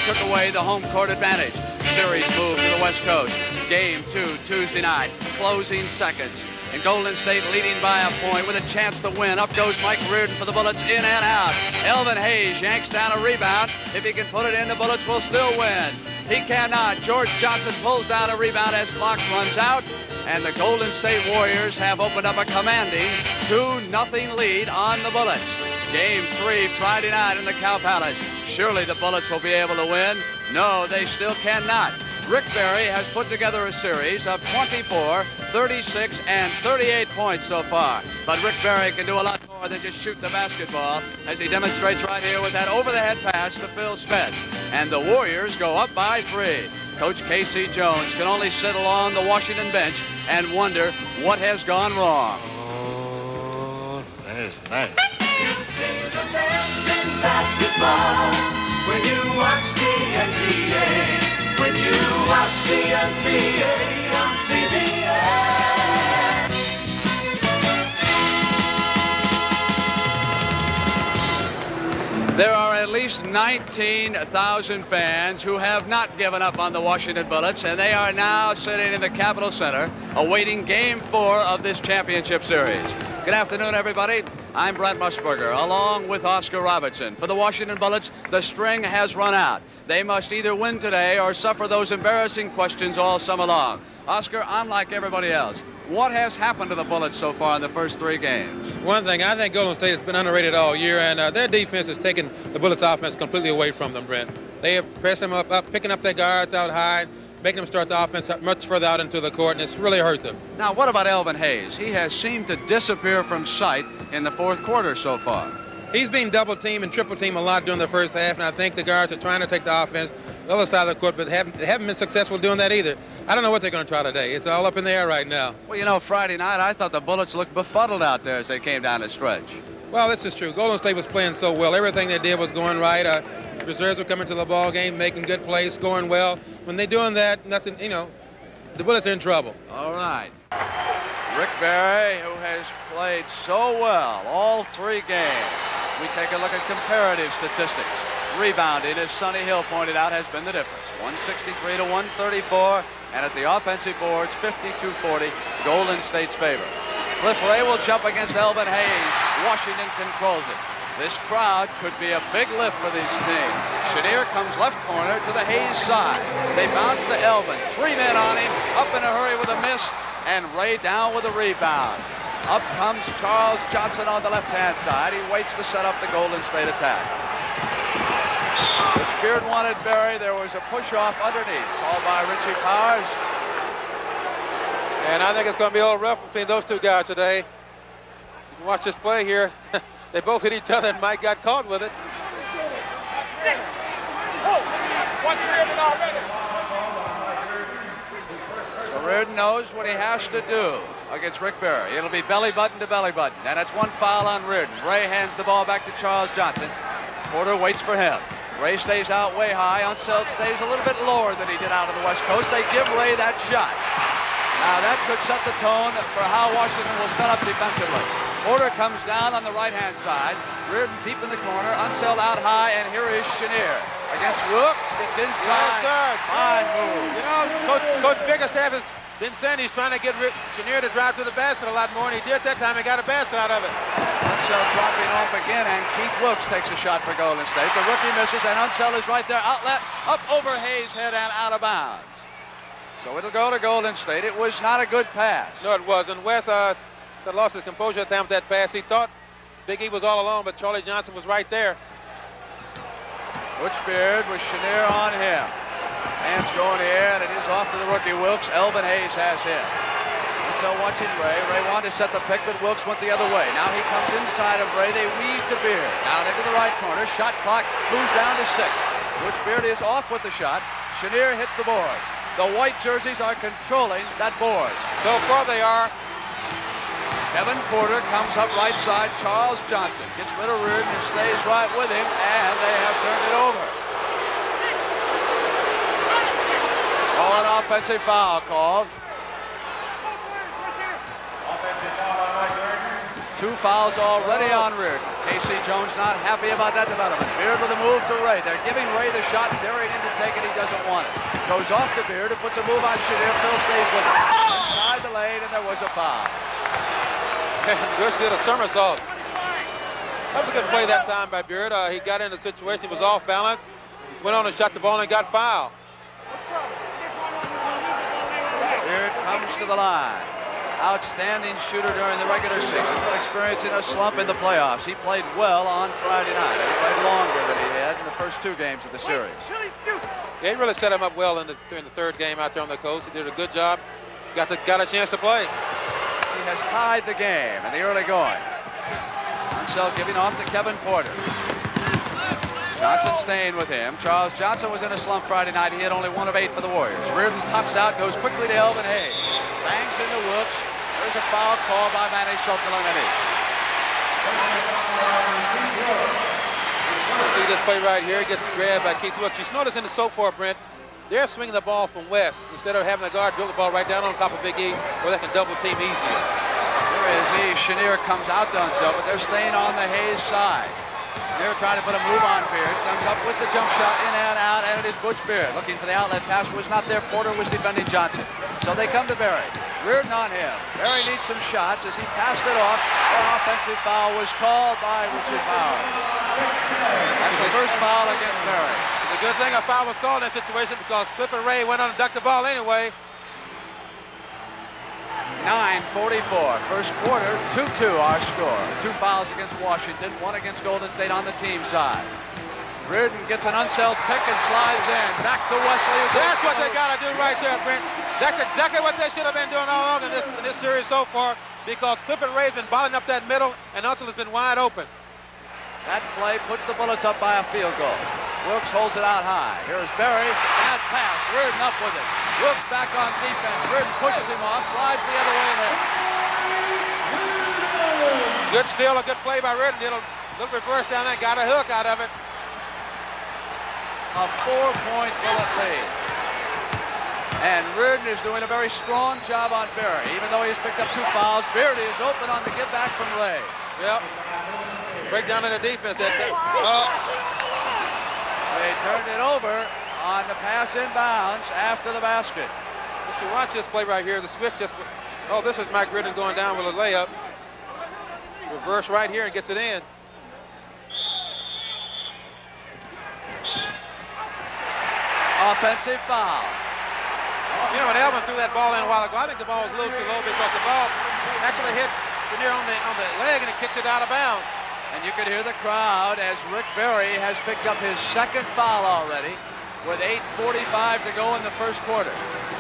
took away the home court advantage. Series moved to the West Coast. Game 2, Tuesday night, closing seconds. And Golden State leading by a point with a chance to win. Up goes Mike Reardon for the Bullets, in and out. Elvin Hayes yanks down a rebound. If he can put it in, the Bullets will still win. He cannot. George Johnson pulls down a rebound as clock runs out. And the Golden State Warriors have opened up a commanding 2-0 lead on the Bullets. Game 3, Friday night in the Cow Palace. Surely the Bullets will be able to win. No, they still cannot. Rick Barry has put together a series of 24, 36, and 38 points so far. But Rick Barry can do a lot more than just shoot the basketball, as he demonstrates right here with that over-the-head pass to Phil Smith. And the Warriors go up by 3. Coach Casey Jones can only sit along the Washington bench and wonder what has gone wrong. Oh, that is nice. You see the best in basketball when you watch the NBA. When you watch the NBA on CBS. There are at least 19,000 fans who have not given up on the Washington Bullets, and they are now sitting in the Capitol Center awaiting Game 4 of this championship series. Good afternoon, everybody. I'm Brent Musburger, along with Oscar Robertson. For the Washington Bullets, the string has run out. They must either win today or suffer those embarrassing questions all summer long. Oscar, unlike everybody else, what has happened to the Bullets so far in the first 3 games? One thing, I think Golden State has been underrated all year, and their defense has taken the Bullets' offense completely away from them, Brent. They have pressed them up, picking up their guards out high, making them start the offense much further out into the court, and it's really hurt them. Now, what about Elvin Hayes? He has seemed to disappear from sight in the fourth quarter so far. He's being double-teamed and triple-teamed a lot during the first half, and I think the guards are trying to take the offense the other side of the court, but haven't been successful doing that either. I don't know what they're going to try today. It's all up in the air right now. Well, you know, Friday night, I thought the Bullets looked befuddled out there as they came down the stretch. Well, this is true. Golden State was playing so well. Everything they did was going right. Reserves were coming to the ball game, making good plays, scoring well. When they're doing that, nothing, you know, the Bullets are in trouble. All right. Rick Barry, who has played so well all 3 games. We take a look at comparative statistics. Rebounding, as Sonny Hill pointed out, has been the difference. 163 to 134, and at the offensive boards, 52-40, Golden State's favor. Cliff Ray will jump against Elvin Hayes. Washington controls it. This crowd could be a big lift for these teams. Chenier comes left corner to the Hayes side. They bounce to Elvin. 3 men on him, up in a hurry with a miss, and Ray down with a rebound. Up comes Charles Johnson on the left-hand side. He waits to set up the Golden State attack. Which Beard wanted Barry. There was a push-off underneath, called by Richie Powers. And I think it's going to be a little rough between those 2 guys today. You can watch this play here. They both hit each other, and Mike got caught with it. So Reardon knows what he has to do against Rick Barry. It'll be belly button to belly button, and that's 1 foul on Reardon. Ray hands the ball back to Charles Johnson. Porter waits for him. Ray stays out way high. Unseld stays a little bit lower than he did out on the West Coast. They give Ray that shot. Now that could set the tone for how Washington will set up defensively. Porter comes down on the right-hand side. Reardon deep in the corner. Unseld out high, and here is Chenier against Wilkes. Gets inside. Yes, fine move. You know, Coach Bickerstaff has been saying he's trying to get Chenier to drive to the basket a lot more, and he did that time and got a basket out of it. Unseld dropping off again, and Keith Wilkes takes a shot for Golden State. The rookie misses, and Unseld is right there. Outlet, up over Hayes' head and out of bounds. So it'll go to Golden State. It was not a good pass. No, it wasn't. West lost his composure at the time with that pass. He thought Big E was all alone, but Charlie Johnson was right there. Butch Beard with Chenier on him. Hands go in the air, and it is off to the rookie Wilkes. Elvin Hayes has him. So watching Ray. Ray wanted to set the pick, but Wilkes went the other way. Now he comes inside of Ray. They weave to Beard. Down into the right corner. Shot clock moves down to 6. Butch Beard is off with the shot. Chenier hits the board. The white jerseys are controlling that board. So far they are. Kevin Porter comes up right side. Charles Johnson gets rid of Reardon and stays right with him, and they have turned it over. Oh, an offensive foul called. Offensive foul by Mike Reardon. 2 fouls already on Reardon. Casey Jones not happy about that development. Beard with a move to Ray. They're giving Ray the shot. Daring him to take it. He doesn't want it. Goes off to Beard and puts a move on Chenier. Phil stays with it. Inside the lane, and there was a foul. Bush did a somersault. That was a good play that time by Beard. He got in a situation, he was off balance, went on and shot the ball and got fouled. Beard comes to the line. Outstanding shooter during the regular season, but experiencing a slump in the playoffs. He played well on Friday night. He played longer than he had in the first 2 games of the series. Yeah, he really set him up well during the 3rd game out there on the coast. He did a good job. Got a chance to play. He has tied the game in the early going. Unseld giving off to Kevin Porter. Johnson staying with him. Charles Johnson was in a slump Friday night. He had only 1 of 8 for the Warriors. Reardon pops out, goes quickly to Elvin Hayes. Bangs into Wilkes. There's a foul call by Manny Socolonetti. See this play right here. He gets grabbed by Keith Wilkes. You notice in the so far, Brent, they're swinging the ball from west instead of having the guard drill the ball right down on top of Big E where they can double team easier. Here is he. Chenier comes out to Unseld, but they're staying on the Hayes side. Chenier trying to put a move on Beard. Comes up with the jump shot, in and out, and it is Butch Beard. Looking for the outlet pass, was not there. Porter was defending Johnson. So they come to Berry. Reardon on him. Berry needs some shots as he passed it off. An offensive foul was called by Richard Bauer. That's the first foul against Berry. It's a good thing a foul was called in that situation because Clifford Ray went on and ducked the ball anyway. 9:44. First quarter, 2-2 our score. 2 fouls against Washington, 1 against Golden State on the team side. Reardon gets an Unseld pick and slides in. Back to Wesley. That's what they got to do right there, Brent. That's exactly what they should have been doing all along in this series so far because Clifford Ray's been bottling up that middle and Unseld has been wide open. That play puts the Bullets up by a field goal. Wilkes holds it out high. Here's Berry. Bad pass. Reardon up with it. Wilkes back on defense. Reardon pushes him off. Slides the other way in. Good steal. A good play by Reardon. Did a little reverse down there. Got a hook out of it. A 4-point Bullet lead. And Reardon is doing a very strong job on Berry. Even though he's picked up 2 fouls, Beard is open on the give back from Ray. Yep. Break down in the defense. They turned it over on the pass inbounds after the basket. If you watch this play right here, the switch just... Oh, this is Mike Reardon going down with a layup. Reverse right here and gets it in. Offensive foul. You know, when Elvin threw that ball in a while ago, I think the ball was a little too low because the ball actually hit Chenier on the leg and it kicked it out of bounds. And you could hear the crowd as Rick Berry has picked up his 2nd foul already with 8:45 to go in the first quarter.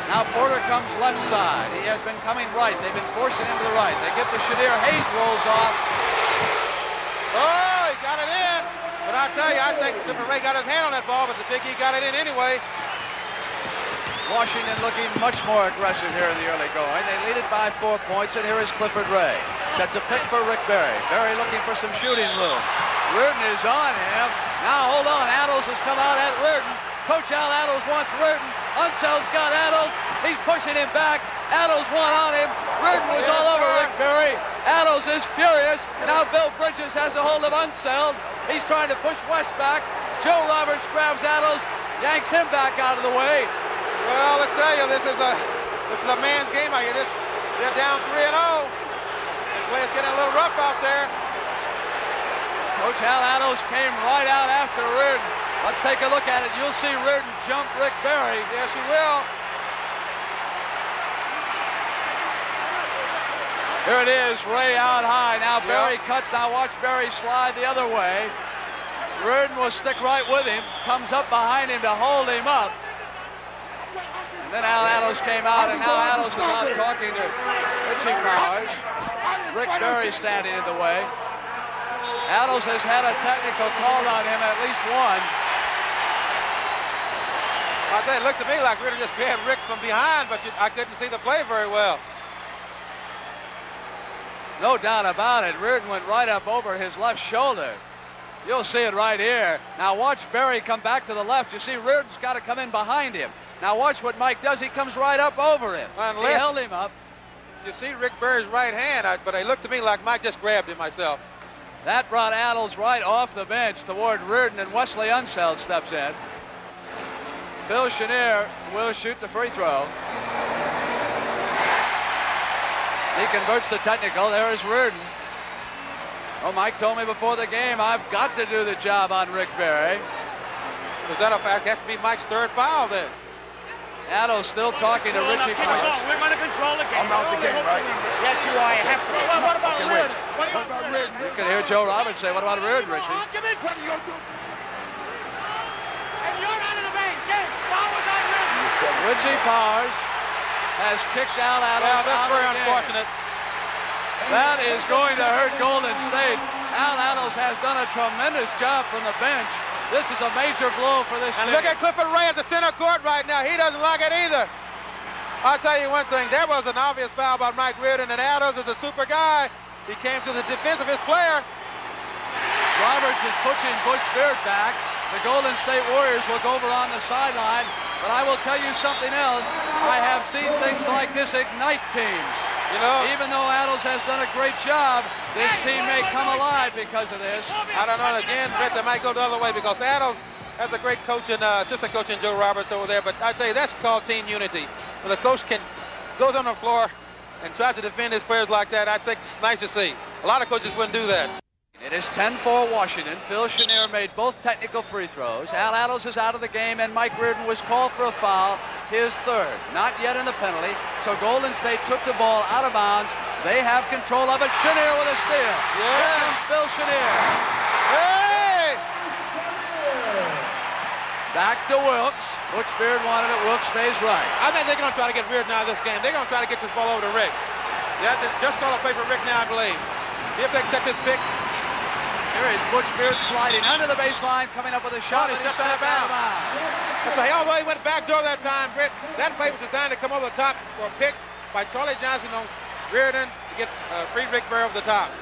Now Porter comes left side. He has been coming right. They've been forcing him to the right. They give to Chenier. Hayes rolls off. Oh, he got it in. But I'll tell you, I think Clifford Ray got his hand on that ball, but the Big E got it in anyway. Washington looking much more aggressive here in the early going. They lead it by 4 points, and here is Clifford Ray. Sets a pick for Rick Berry. Berry looking for some shooting room. Reardon is on him. Now hold on. Addles has come out at Reardon. Coach Al Addles wants Reardon. Unseld's got Addles. He's pushing him back. Addles won on him. Reardon was all over Rick Berry. Addles is furious. Now Bill Bridges has a hold of Unseld. He's trying to push West back. Joe Roberts grabs Addles, yanks him back out of the way. Well, let's tell you, this is a man's game out here. They're down 3-0. The play is getting a little rough out there. Coach Al Addles came right out after Reardon. Let's take a look at it. You'll see Reardon jump Rick Berry. Yes, you will. Here it is, Ray out high. Now Berry cuts. Now watch Berry slide the other way. Reardon will stick right with him. Comes up behind him to hold him up. And then Al Addles came out, and now Addles is out talking to Richie Powers. Rick Berry standing in the way. Addles has had a technical call on him, at least one. I think it looked to me like Reardon just grabbed Rick from behind, but I couldn't see the play very well. No doubt about it. Reardon went right up over his left shoulder. You'll see it right here. Now watch Berry come back to the left. You see Reardon's got to come in behind him. Now watch what Mike does. He comes right up over him. He held him up. You see Rick Berry's right hand, but it looked to me like Mike just grabbed him myself. That brought Adels right off the bench toward Reardon, and Wesley Unseld steps in. Phil Chenier will shoot the free throw. He converts the technical. There is Reardon. Oh, Mike told me before the game, I've got to do the job on Rick Barry. Was that a fact? Has to be Mike's third foul then. Adels still talking to Richie Price. We're going to control the game. I'm out the game, right? Yes, you are. You have to. What about Reardon? What about Reardon? You can hear Joe Roberts say, what about Reardon, Richie? Give me. What are you going to do? And you're out of the bank. Yes, foul was on Reardon. Richie Powers has kicked Al Adels. Well, that's out of very the game. unfortunate. That is going to hurt Golden State. Al Adels has done a tremendous job from the bench. This is a major blow for this And team. look at Clifford Ray at the center court right now. He doesn't like it either. I'll tell you one thing. There was an obvious foul by Mike Reardon, and Adels is a super guy. He came to the defense of his player. Roberts is pushing Butch Beard back. The Golden State Warriors look over on the sideline. But I will tell you something else. I have seen things like this ignite teams. You know, Even though Adels has done a great job, this team may come alive because of this. I don't know. Again, Brett, they might go the other way because Adels has a great coach and assistant coach in Joe Roberts over there. But I tell you, that's called team unity. When the coach goes on the floor and tries to defend his players like that, I think it's nice to see. A lot of coaches wouldn't do that. It is 10-4 Washington. Phil Chenier made both technical free throws. Al Adels is out of the game, and Mike Reardon was called for a foul, his third. Not yet in the penalty, so Golden State took the ball out of bounds. They have control of it. Chenier with a steal. Here comes Phil Chenier. Hey! Back to Wilkes. Butch Beard wanted it. Wilkes stays right. I think they're going to try to get Reardon out of this game. They're going to try to get this ball over to Rick. Yeah, just call a play for Rick now, I believe. See if they accept this pick. Here is Butch Beard sliding under the baseline, coming up with a shot. He and stepped he's out of stepped bounds. So although he went back door that time, Britt, that play was designed to come over the top for a pick by Charlie Johnson on Reardon to get free Rick Barry over the top.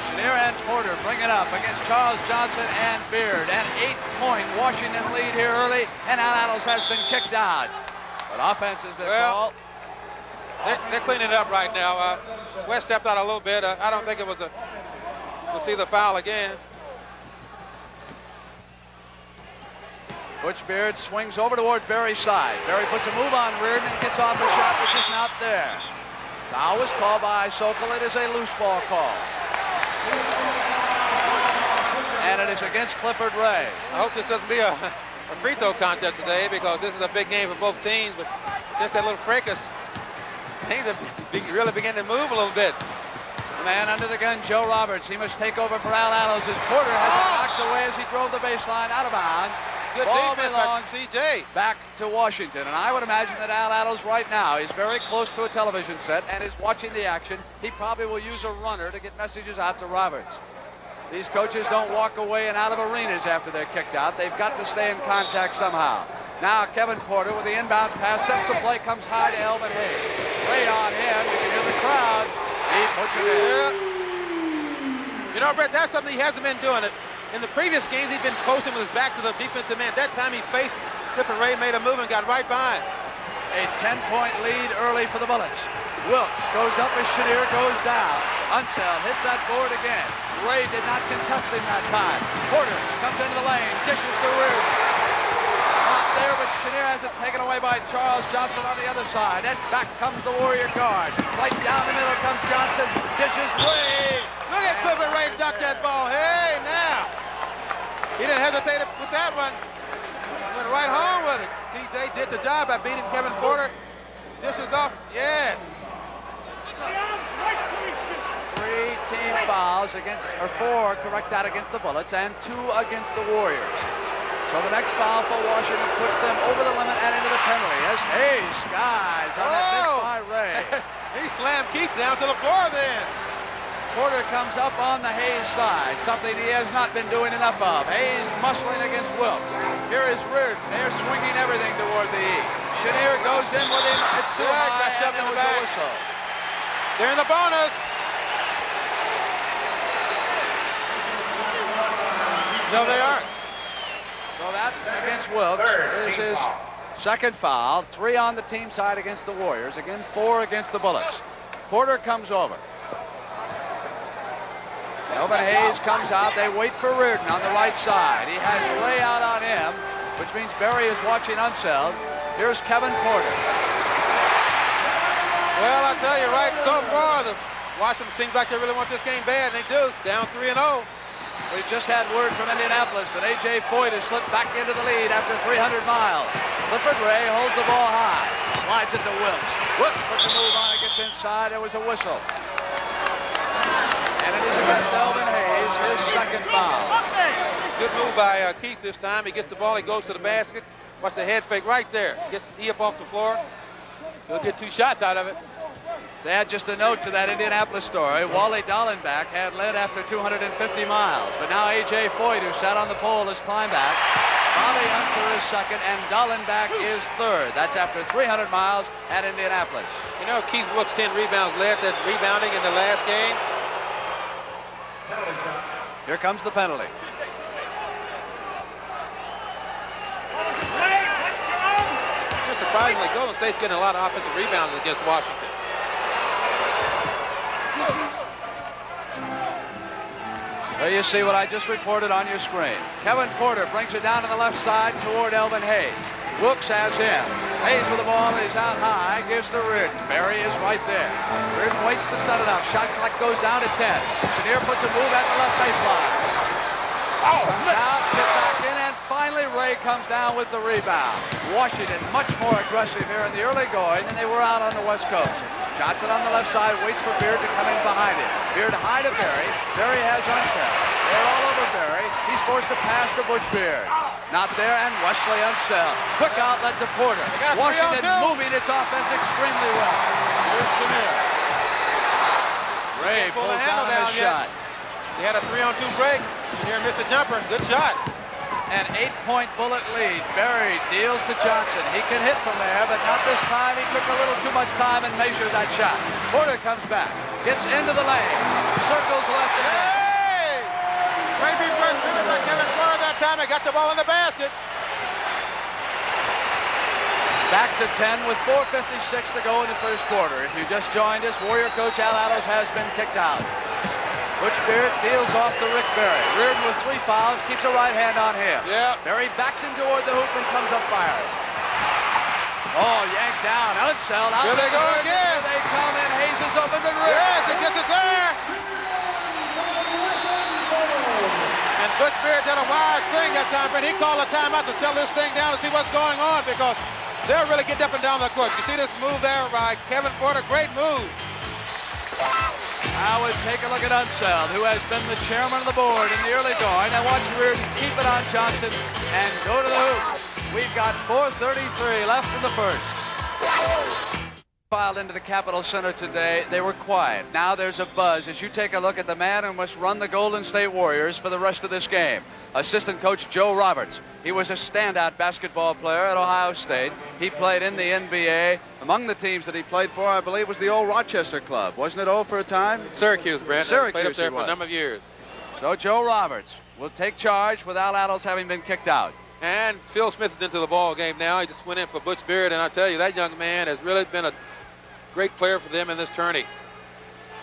Chenier and Porter bring it up against Charles Johnson and Beard. An 8-point Washington lead here early, and Al Adels has been kicked out. But offense has been called. They're cleaning it up right now. West stepped out a little bit. I don't think it was we'll see the foul again. Butch Beard swings over toward Barry's side. Barry puts a move on Reardon and gets off the shot, which is not there. Foul was called by Sokol. It is a loose ball call. And it is against Clifford Ray. I hope this doesn't be a free throw contest today because this is a big game for both teams. But just that little fracas, things have really begun to move a little bit. The man under the gun, Joe Roberts. He must take over for Al Adels as Porter has it knocked away as he drove the baseline out of bounds. Good Ball defense belongs by CJ. back to Washington. And I would imagine that Al Adels right now is very close to a television set and is watching the action. He probably will use a runner to get messages out to Roberts. These coaches don't walk away and out of arenas after they're kicked out. They've got to stay in contact somehow. Now Kevin Porter with the inbounds pass, sets the play, comes high to Elvin Hayes. Right on him, you can hear the crowd. He puts it in. You know, Brett, that's something he hasn't been doing. In the previous games, he's been posting with his back to the defensive man. That time he faced Clifford Ray, made a move and got right behind. A 10-point lead early for the Bullets. Wilkes goes up as Chenier goes down. Unseld hits that board again. Ray did not contest him that time. Porter comes into the lane, dishes to Reardon. Not there, but Chenier has it taken away by Charles Johnson on the other side. And back comes the Warrior guard. Right down the middle comes Johnson. Dishes Ray. Look at Clifford Ray duck that ball. Hey, now. He didn't hesitate with that one. Went right home with it. TJ did the job by beating Kevin Porter. This is off. Yes. 3 team fouls against, or 4 correct that against the Bullets, and 2 against the Warriors. So the next foul for Washington puts them over the limit and into the penalty as Hayes skies on that miss by Ray. He slammed Keith down to the floor then. Porter comes up on the Hayes side, something he has not been doing enough of. Hayes muscling against Wilkes. Here is Reardon. They're swinging everything toward the E. Chenier goes in with him. It's too high, and there was a whistle. They're in the bonus. No, they aren't. So that against Wilkes is his second foul. 3 on the team side against the Warriors. Again, 4 against the Bullets. Porter comes over. Elvin Hayes comes out. They wait for Reardon on the right side. He has Ray out on him, which means Berry is watching Unseld. Here's Kevin Porter. Well, I tell you, right, so far, the Washington seems like they really want this game bad, and they do. Down 3-0. We've just had word from Indianapolis that A.J. Foyt has slipped back into the lead after 300 miles. Clifford Ray holds the ball high. Slides it to Wilkes. Wilkes puts a move on it, gets inside. There was a whistle. And it is against Elvin Hayes, his second foul. Good move by Keith this time. He gets the ball, he goes to the basket. Watch the head fake right there. Gets the up off the floor. He'll get 2 shots out of it. To add just a note to that Indianapolis story, Wally Dallenbach had led after 250 miles, but now A.J. Foyt, who sat on the pole, has climbed back. Bobby Unser is second, and Dallenbach is third. That's after 300 miles at Indianapolis. You know, Keith Wilkes 10 rebounds, led that rebounding in the last game. Here comes the penalty. Surprisingly, Golden State's getting a lot of offensive rebounds against Washington. There you see what I just reported on your screen. Kevin Porter brings it down to the left side toward Elvin Hayes. Wilkes has him. Hayes with the ball, he's out high, gives to Reardon. Berry is right there. Reardon waits to set it up. Shot clock goes down to 10. Chenier puts a move at the left baseline. Comes out, gets back in, and finally Ray comes down with the rebound. Washington much more aggressive here in the early going than they were out on the West Coast. Johnson on the left side, waits for Beard to come in behind him. Beard high to Berry. Berry has Unseld. They're all over Berry. He's forced to pass to Butch Beard. Not there, and Wesley Unseld. Quick outlet to Porter. Washington moving its offense extremely well. Here's Chenier. Ray pulls down his shot. They had a 3-on-2 break. Chenier missed a jumper. Good shot. An 8-point bullet lead. Berry deals to Johnson. He can hit from there, but not this time. He took a little too much time and measured that shot. Porter comes back. Gets into the lane. Circles left and right. Hey! Great big first driven by Kevin Porter that time. He got the ball in the basket. Back to 10 with 4:56 to go in the first quarter. If you just joined us, Warrior coach Al Atlas has been kicked out. Butch Beard deals off to Rick Berry. Reardon with 3 fouls, keeps a right hand on him. Yeah. Berry backs him toward the hoop and comes up firing. Oh, yanked down. Unseld out. Here they go Here again. they come in. Hayes is open to Reardon. Yes, he gets it there. And Butch Beard did a wise thing that time, but he called a timeout to settle this thing down and see what's going on because they're really getting up and down the court. You see this move there by Kevin Porter? Great move. Now let's take a look at Unseld, who has been the chairman of the board in the early going, and watch Reardon keep it on Johnson and go to the hoop. We've got 4:33 left in the first. Filed into the Capitol Center today, they were quiet. Now there's a buzz as you take a look at the man who must run the Golden State Warriors for the rest of this game. Assistant coach Joe Roberts. He was a standout basketball player at Ohio State. He played in the NBA. Among the teams that he played for, I believe, was the old Rochester club. Wasn't it old for a time? Syracuse, Brent. Syracuse played up there he for a was. number of years. So Joe Roberts will take charge with Al Atlas having been kicked out. And Phil Smith is into the ball game now. He just went in for Butch Beard, and I tell you, that young man has really been a great player for them in this tourney.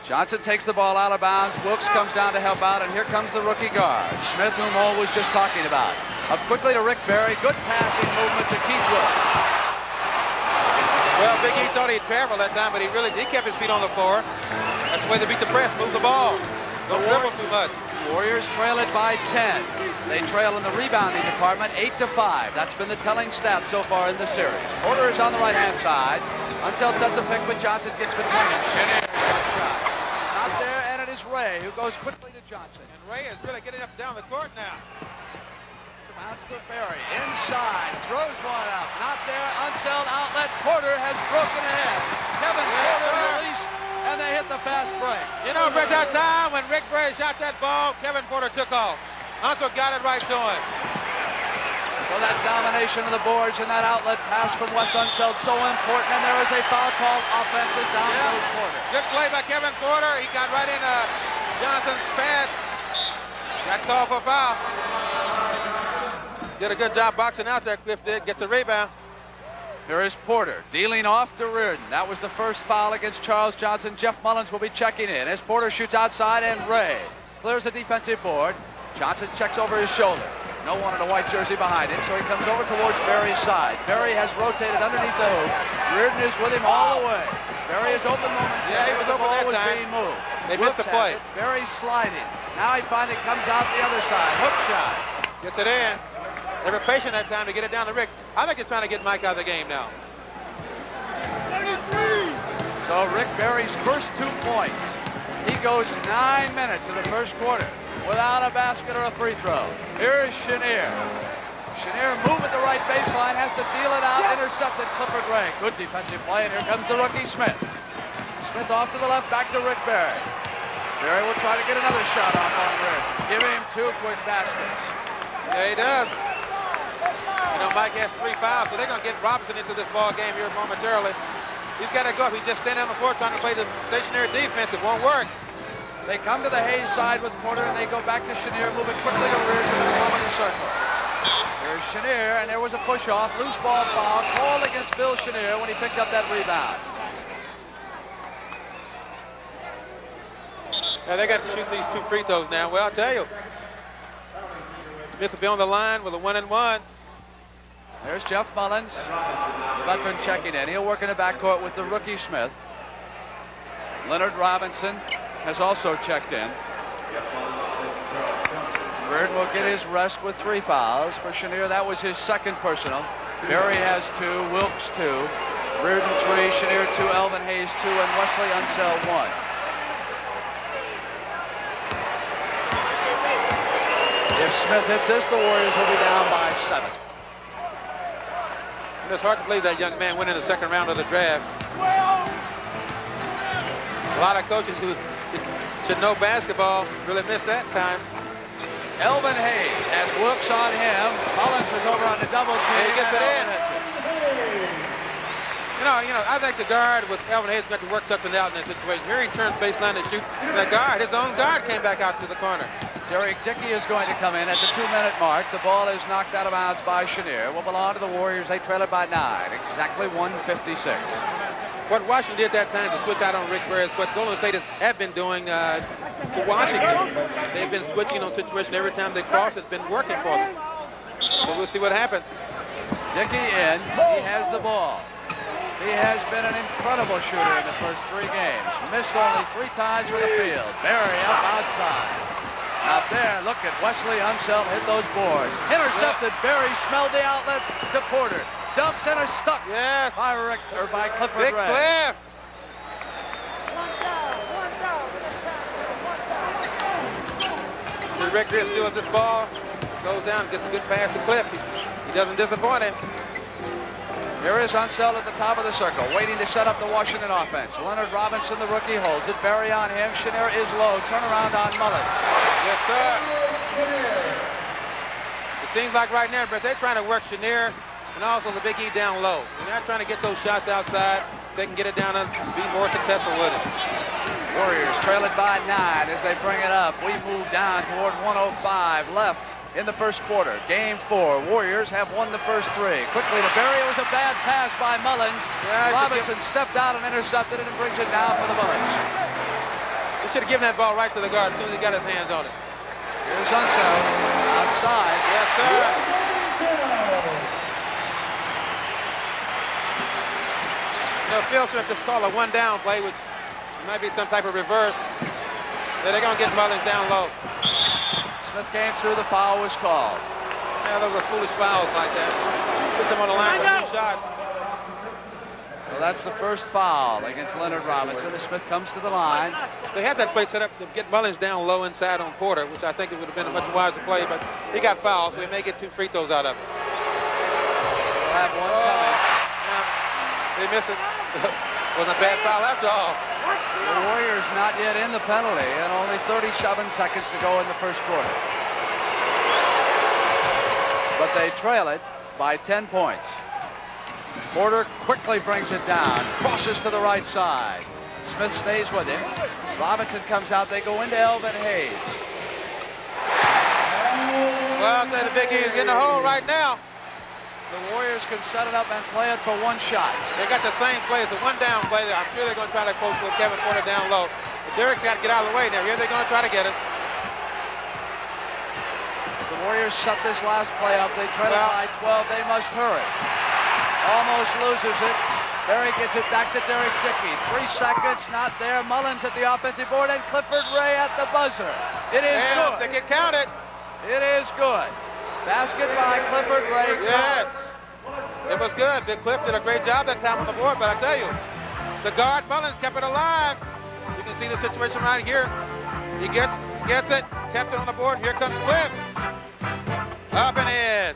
Johnson takes the ball out of bounds. Wilkes comes down to help out, and here comes the rookie guard, Smith, whom Ole was just talking about. Up quickly to Rick Berry. Good passing movement to Keith Wilkes. Well, Big E thought he'd travel that time, but he kept his feet on the floor. That's the way they beat the press, move the ball. Don't dribble too much. Warriors trail it by 10. They trail in the rebounding department 8-5. That's been the telling stat so far in the series. Porter is on the right-hand side. Unseld sets a pick, but Johnson gets between them. Chenier shot. Not there, and it is Ray who goes quickly to Johnson. And Ray is really getting up and down the court now. Bounce to Berry. Inside. Throws one up. Not there. Unseld outlet. Porter has broken ahead. Kevin Porter released, and they hit the fast break. You know, Brett, that time when Rick Berry shot that ball, Kevin Porter took off. Unseld got it right to him. So that domination of the boards and that outlet pass from Wes Unseld so important, and there is a foul called offensive down goes Porter. Good play by Kevin Porter. He got right in Johnson's pass. Got called for foul. Did a good job boxing out there, Cliff did. Gets a rebound. Here is Porter dealing off to Reardon. That was the first foul against Charles Johnson. Jeff Mullins will be checking in as Porter shoots outside, and Ray clears the defensive board. Johnson checks over his shoulder. No one in a white jersey behind him, so he comes over towards Berry's side. Berry has rotated underneath the hoop. Reardon is with him all the way. Berry is open momentarily. Yeah, he was open that time. Being moved. They missed the play. Berry sliding. Now he finally comes out the other side. Hook shot. Gets it in. They were patient that time to get it down to Rick. I think they're trying to get Mike out of the game now. So Rick Berry's first 2 points. He goes 9 minutes in the first quarter without a basket or a free throw. Here's Chenier. Chenier moving the right baseline, has to deal it out, intercepted Clifford Gray. Good defensive play, and here comes the rookie Smith. Smith off to the left, back to Rick Berry. Berry will try to get another shot off on Rick. Give him 2 quick baskets. Yeah, he does. You know, Mike has 3 fouls, so they're going to get Robinson into this ball game here momentarily. He's got to go. If he just stand on the floor trying to play the stationary defense, it won't work. They come to the Hayes side with Porter, and they go back to Chenier, moving quickly to Reardon to the top of the circle. There's Chenier, and there was a push-off, loose ball foul, called against Bill Chenier when he picked up that rebound. Yeah, they got to shoot these 2 free throws now. Well, I'll tell you, Smith will be on the line with a 1-and-1. There's Jeff Mullins, veteran checking in. He'll work in the backcourt with the rookie Smith. Leonard Robinson has also checked in. Reardon will get his rest with 3 fouls. For Chenier, that was his second personal. Berry has 2, Wilkes 2, Reardon 3, Chenier 2, Elvin Hayes 2, and Wesley Unseld 1. If Smith hits this, the Warriors will be down by 7. It's hard to believe that young man went in the second round of the draft. A lot of coaches who should know basketball really missed that time. Elvin Hayes has Wilkes on him. Mullins was over on the double team. He gets it in. You know, I think the guard with Elvin Hayes got to work something out in that situation. Here he turns baseline to shoot. The guard, his own guard, came back out to the corner. Derek Dickey is going to come in at the 2-minute mark. The ball is knocked out of bounds by Chenier. Will belong to the Warriors. They trail it by 9. Exactly 1:56. What Washington did that time to switch out on Rick Berry is what Golden State have been doing to Washington. They've been switching on situation every time they cross. It's been working for them. So we'll see what happens. Dickey in. He has the ball. He has been an incredible shooter in the first 3 games. Missed only 3 times from the field. Berry up outside. Out there, look at Wesley Unseld hit those boards. Intercepted. Berry smelled the outlet to Porter. Dumps in or stuck. Yes. By Clifford Big Ray. Cliff. Rick Gray steals this ball, goes down, gets a good pass to Cliff. He doesn't disappoint him. Here is Unseld at the top of the circle, waiting to set up the Washington offense. Leonard Robinson, the rookie, holds it. Berry on him. Chenier is low. Turnaround on Mullins. Yes, sir. It seems like right now, but they're trying to work Chenier and also the Big E down low. They're not trying to get those shots outside. They can get it down and be more successful with it. Warriors trail it by 9 as they bring it up. We move down toward 1:05 left in the first quarter. Game 4. Warriors have won the first 3. Quickly to Berry. It was a bad pass by Mullins. Yeah, Robinson stepped out and intercepted it and brings it down for the Bullets. He should have given that ball right to the guard as soon as he got his hands on it. Here's Unseld outside. Yes, sir. You know, Phil Smith just called a 1-down play, which might be some type of reverse. So they're going to get Mullins down low. Smith came through. The foul was called. Yeah, those are foolish fouls like that. Puts him on the line for 2 shots. So that's the first foul against Leonard Robinson as Smith comes to the line. They had that play set up to get Mullins down low inside on Porter, which I think it would have been a much wiser play, but he got fouled, so he may get 2 free throws out of it. We'll have one coming. They missed it. Wasn't a bad foul after all. The Warriors not yet in the penalty and only 37 seconds to go in the first quarter. But they trail it by 10 points. Porter quickly brings it down, crosses to the right side. Smith stays with him. Robinson comes out. They go into Elvin Hayes. Well, the Big E is in the hole right now. The Warriors can set it up and play it for 1 shot. They got the same play. It's a 1-down play. I'm sure they're going to try to coach with Kevin Porter down low. But Derek's got to get out of the way now. Here they're going to try to get it. Warriors set this last play up. They trail it by 12. They must hurry. Almost loses it. Berry gets it back to Derek Dickey. 3 seconds, not there. Mullins at the offensive board, and Clifford Ray at the buzzer. It is good. They can count it. It is good. Basket by Clifford Ray. Yes. It was good. Big Cliff did a great job that time on the board, but I tell you, the guard Mullins kept it alive. You can see the situation right here. He gets it, kept it on the board. Here comes Cliff. Up and in.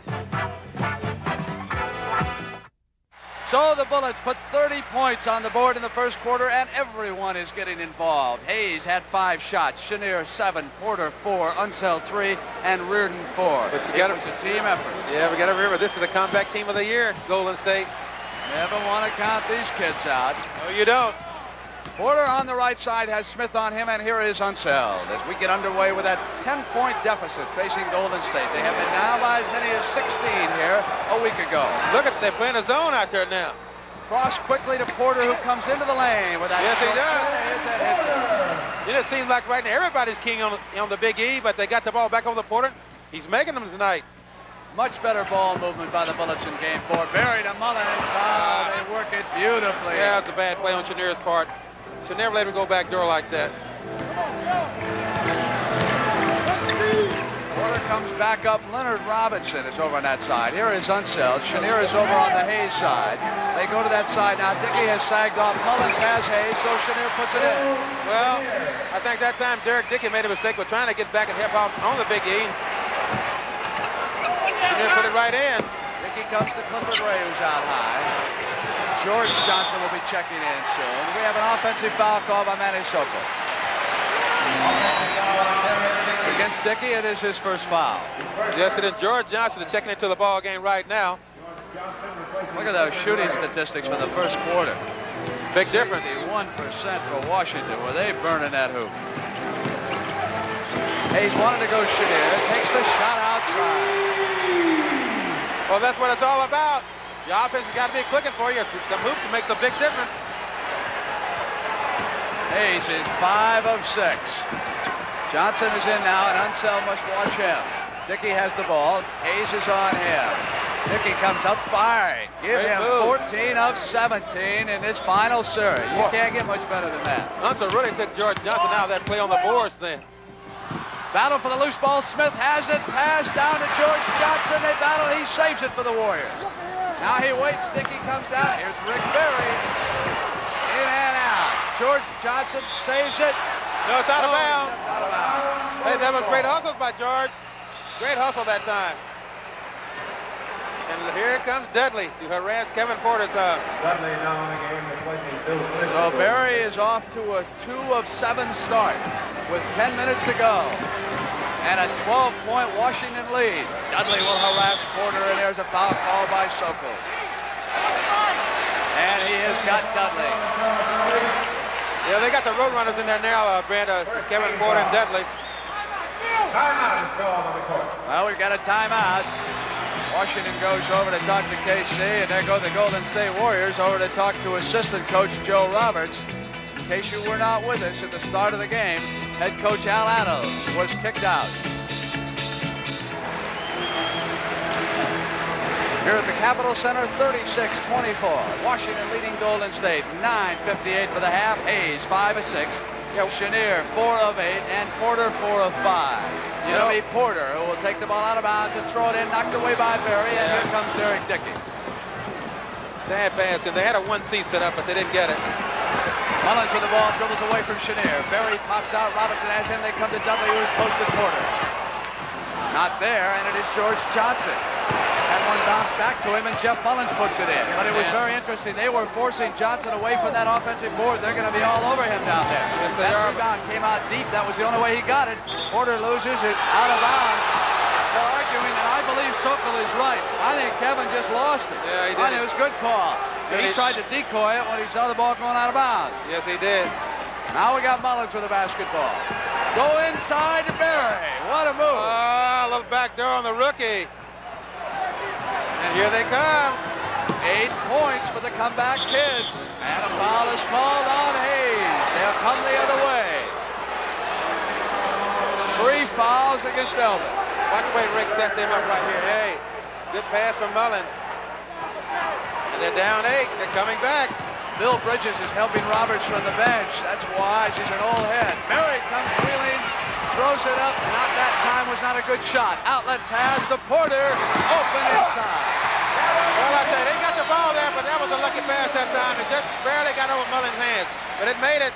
So the Bullets put 30 points on the board in the first quarter, and everyone is getting involved. Hayes had 5 shots, Chenier 7, Porter 4, Unseld 3, and Reardon 4. But it was a team effort. Yeah, we got to remember, this is the comeback team of the year, Golden State. Never want to count these kids out. No, you don't. Porter on the right side has Smith on him, and here is Unseld as we get underway with that 10-point deficit facing Golden State. They have been down by as many as 16 here a week ago. Look at, they're playing a zone out there now. Cross quickly to Porter, who comes into the lane with that. Yes, he does. It It seems like right now everybody's king on the Big E, but they got the ball back over to Porter. He's making them tonight. Much better ball movement by the Bullets in game 4. Berry to Mullins. Oh, they work it beautifully. Yeah, it's a bad play on Chenier's part. Should never let him go back door like that. Porter comes back up. Leonard Robinson is over on that side. Here is Unseld. Chenier is over on the Hayes side. They go to that side now. Dickey has sagged off. Mullins has Hayes, so Chenier puts it in. Well, I think that time Derek Dickey made a mistake with trying to get back and help out on the Big E. Chenier put it right in. Dickey comes to Clifford Ray, who's out high. George Johnson will be checking in soon. We have an offensive foul call by Manny Sokol. Against Dickey, it is his first foul. Yes, it is. George Johnson is checking into the ball game right now. Look at those shooting statistics for the first quarter. Big difference. 61% for Washington. Were they burning that hoop? Hayes wanted to go Chenier. Takes the shot outside. Well, that's what it's all about. The offense has got to be clicking for you. The hoops makes a big difference. Hayes is 5 of 6. Johnson is in now, and Unseld must watch him. Dickey has the ball. Hayes is on him. Dickey comes up firing. Give him 14 of 17 in this final series. You can't get much better than that. Unseld really took George Johnson out of that play on the boards then. Battle for the loose ball. Smith has it. Pass down to George Johnson. They battle. He saves it for the Warriors. Now he waits. Dickey comes down. Here's Rick Berry. In and out. George Johnson saves it. No, it's out of bounds. Out of bounds. Hey, that was great hustle by George. Great hustle that time. And here comes Dudley to harass Kevin Porter's Dudley now in the game is playing So Berry is off to a 2 of 7 start with 10 minutes to go. And a 12-point Washington lead. Dudley will harass Porter, and there's a foul call by Sokol. And he has got Dudley. Yeah, they got the Roadrunners in there now, Brent, Kevin Porter and Dudley. Timeout is called on the court. Well, we've got a timeout. Washington goes over to talk to KC, and there go the Golden State Warriors over to talk to assistant coach Joe Roberts. In case you were not with us at the start of the game, head coach Al Adams was kicked out. Here at the Capitol Center, 36-24. Washington leading Golden State. 9:58 for the half. Hayes, 5 of 6. Chenier, 4 of 8. And Porter, 4 of 5. It'll be Porter who will take the ball out of bounds and throw it in. Knocked away by Berry. And here comes Derek Dickey. Bad pass. They had a 1C set up, but they didn't get it. Mullins with the ball, dribbles away from Chenier. Berry pops out. Robinson has him. They come to Dudley, who has posted Porter. Not there, and it is George Johnson. That one bounced back to him, and Jeff Mullins puts it in. But it was very interesting. They were forcing Johnson away from that offensive board. They're going to be all over him down there. Yes, they that are. rebound came out deep. That was the only way he got it. Porter loses it out of bounds. They're arguing, and I believe Sokol is right. I think Kevin just lost it. Yeah, he did. I think it was a good call. He tried to decoy it when he saw the ball going out of bounds. Yes, he did. Now we got Mullins with the basketball. Go inside to Berry. What a move. A little back door on the rookie. And here they come. 8 points for the comeback kids. And a foul is called on Hayes. They'll come the other way. 3 fouls against Elvin. Watch the way Rick sets him up right here. Hey, good pass from Mullen. And they're down 8. They're coming back. Bill Bridges is helping Roberts from the bench. That's why she's an old head. Murray comes wheeling, throws it up. Not that time was not a good shot. Outlet pass to Porter. Open inside. Well, I say they got the ball there, but that was a lucky pass that time. It just barely got over Mullen's hands, but it made it.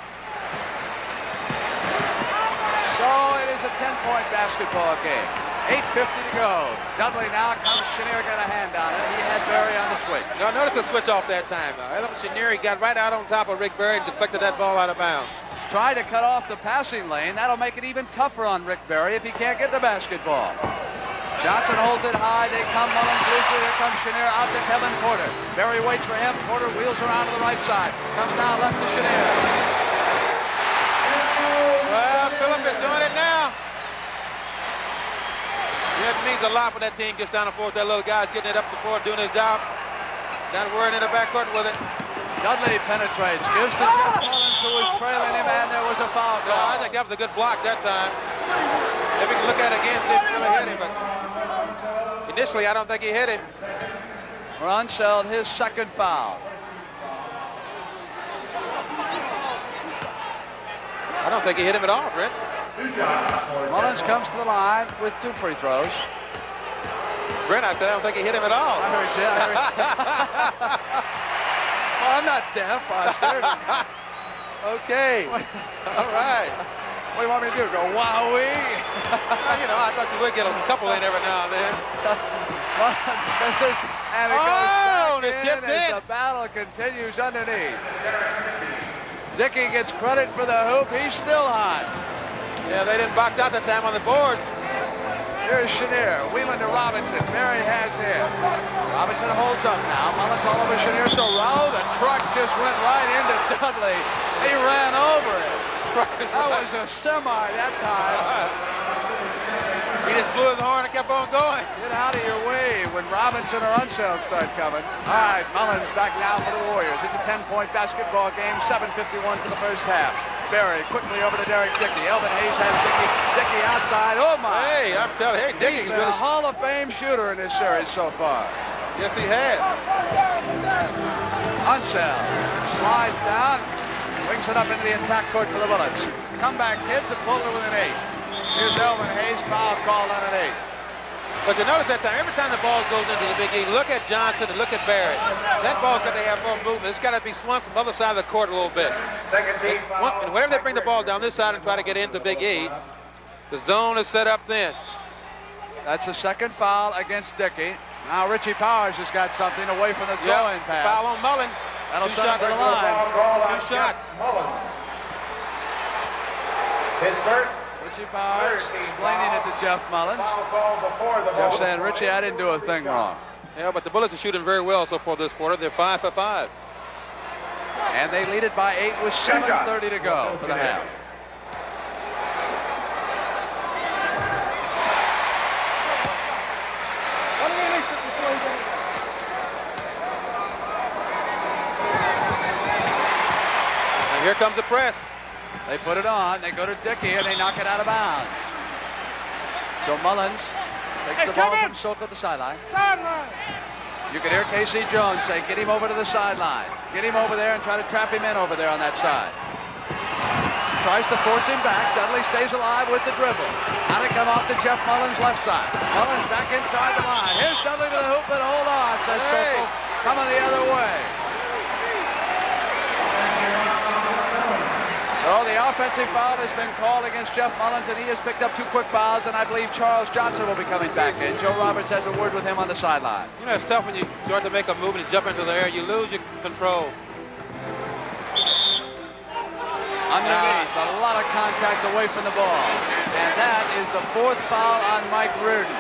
So it is a 10-point basketball game. 8:50 to go. Dudley now comes. Chenier got a hand on it. He had Berry on the switch. Now notice the switch off that time. Chenier got right out on top of Rick Berry and deflected that ball out of bounds. Try to cut off the passing lane. That'll make it even tougher on Rick Berry if he can't get the basketball. Johnson holds it high. They come. Mullins loosely. Here comes Chenier out to Kevin Porter. Berry waits for him. Porter wheels around to the right side. Comes down left to Chenier. Well, Phillip is doing it now. Yeah, it means a lot when that team gets down the floor. That little guy's getting it up the floor, doing his job. Not worrying in the backcourt with it. Dudley penetrates. Gives to Jeff Mullins, who was trailing him, and there was a foul call. I think that was a good block that time. If we can look at it again, didn't really hit him, but initially I don't think he hit him. Runseld, his second foul. I don't think he hit him at all, Brent. Mullins comes to the line with 2 free throws. Brent, I said I don't think he hit him at all. I heard you. Well, I'm not deaf, Oscar. Okay. All right. What do you want me to do? Go wowee? Well, you know, I thought you would get a couple in every now and then. Mullins misses, and it goes back in as the battle continues underneath. Dickey gets credit for the hoop. He's still hot. Yeah, they didn't box out that time on the boards. Here's Chenier, wheeling to Robinson. Berry has him. Robinson holds up now. Mullins all over Chenier. So Rowe, the truck just went right into Dudley. He ran over it. That was a semi that time. He just blew his horn and kept on going. Get out of your way when Robinson or Unseld start coming. All right, Mullins back now for the Warriors. It's a 10-point basketball game. 7:51 to the first half. Berry quickly over to Derek Dickey. Elvin Hayes has Dickey. Dickey outside. Oh, my. Hey, I'm telling you, He's Dickey's been a Hall of Fame shooter in this series so far. Yes, he has. Unseld slides down, wings it up into the attack court for the Bullets. Comeback kids have pulled it with an 8. Here's Elvin Hayes, foul called on an 8. But you notice that time, every time the ball goes into the Big E, look at Johnson and look at Berry. That ball's got to have more movement. It's got to be swung from the other side of the court a little bit. And whenever they bring the ball down this side and try to get into Big E, the zone is set up then. That's the second foul against Dickey. Now Richie Powers has got something away from the throw-in pass. Foul on Mullins. That'll send him to the line. 2 shots. His first. Richie Powers explaining it to Jeff Mullins. Jeff saying, Richie, I didn't do a thing wrong. Yeah, but the Bullets are shooting very well so far this quarter. They're 5 for 5. And they lead it by 8 with 7:30 to go for the half. And here comes the press. They put it on. They go to Dickey, and they knock it out of bounds. So Mullins takes the ball from Soto to the sideline. You can hear K.C. Jones say, get him over to the sideline. Get him over there and try to trap him in over there on that side. Tries to force him back. Dudley stays alive with the dribble. How to come off to Jeff Mullins' left side. Mullins back inside the line. Here's Dudley to the hoop, and hold on, says Soto. Coming the other way. So the offensive foul has been called against Jeff Mullins, and he has picked up 2 quick fouls, and I believe Charles Johnson will be coming back in. Joe Roberts has a word with him on the sideline. You know, it's tough when you start to make a move and you jump into the air. You lose your control. Underneath, a lot of contact away from the ball. And that is the 4th foul on Mike Reardon.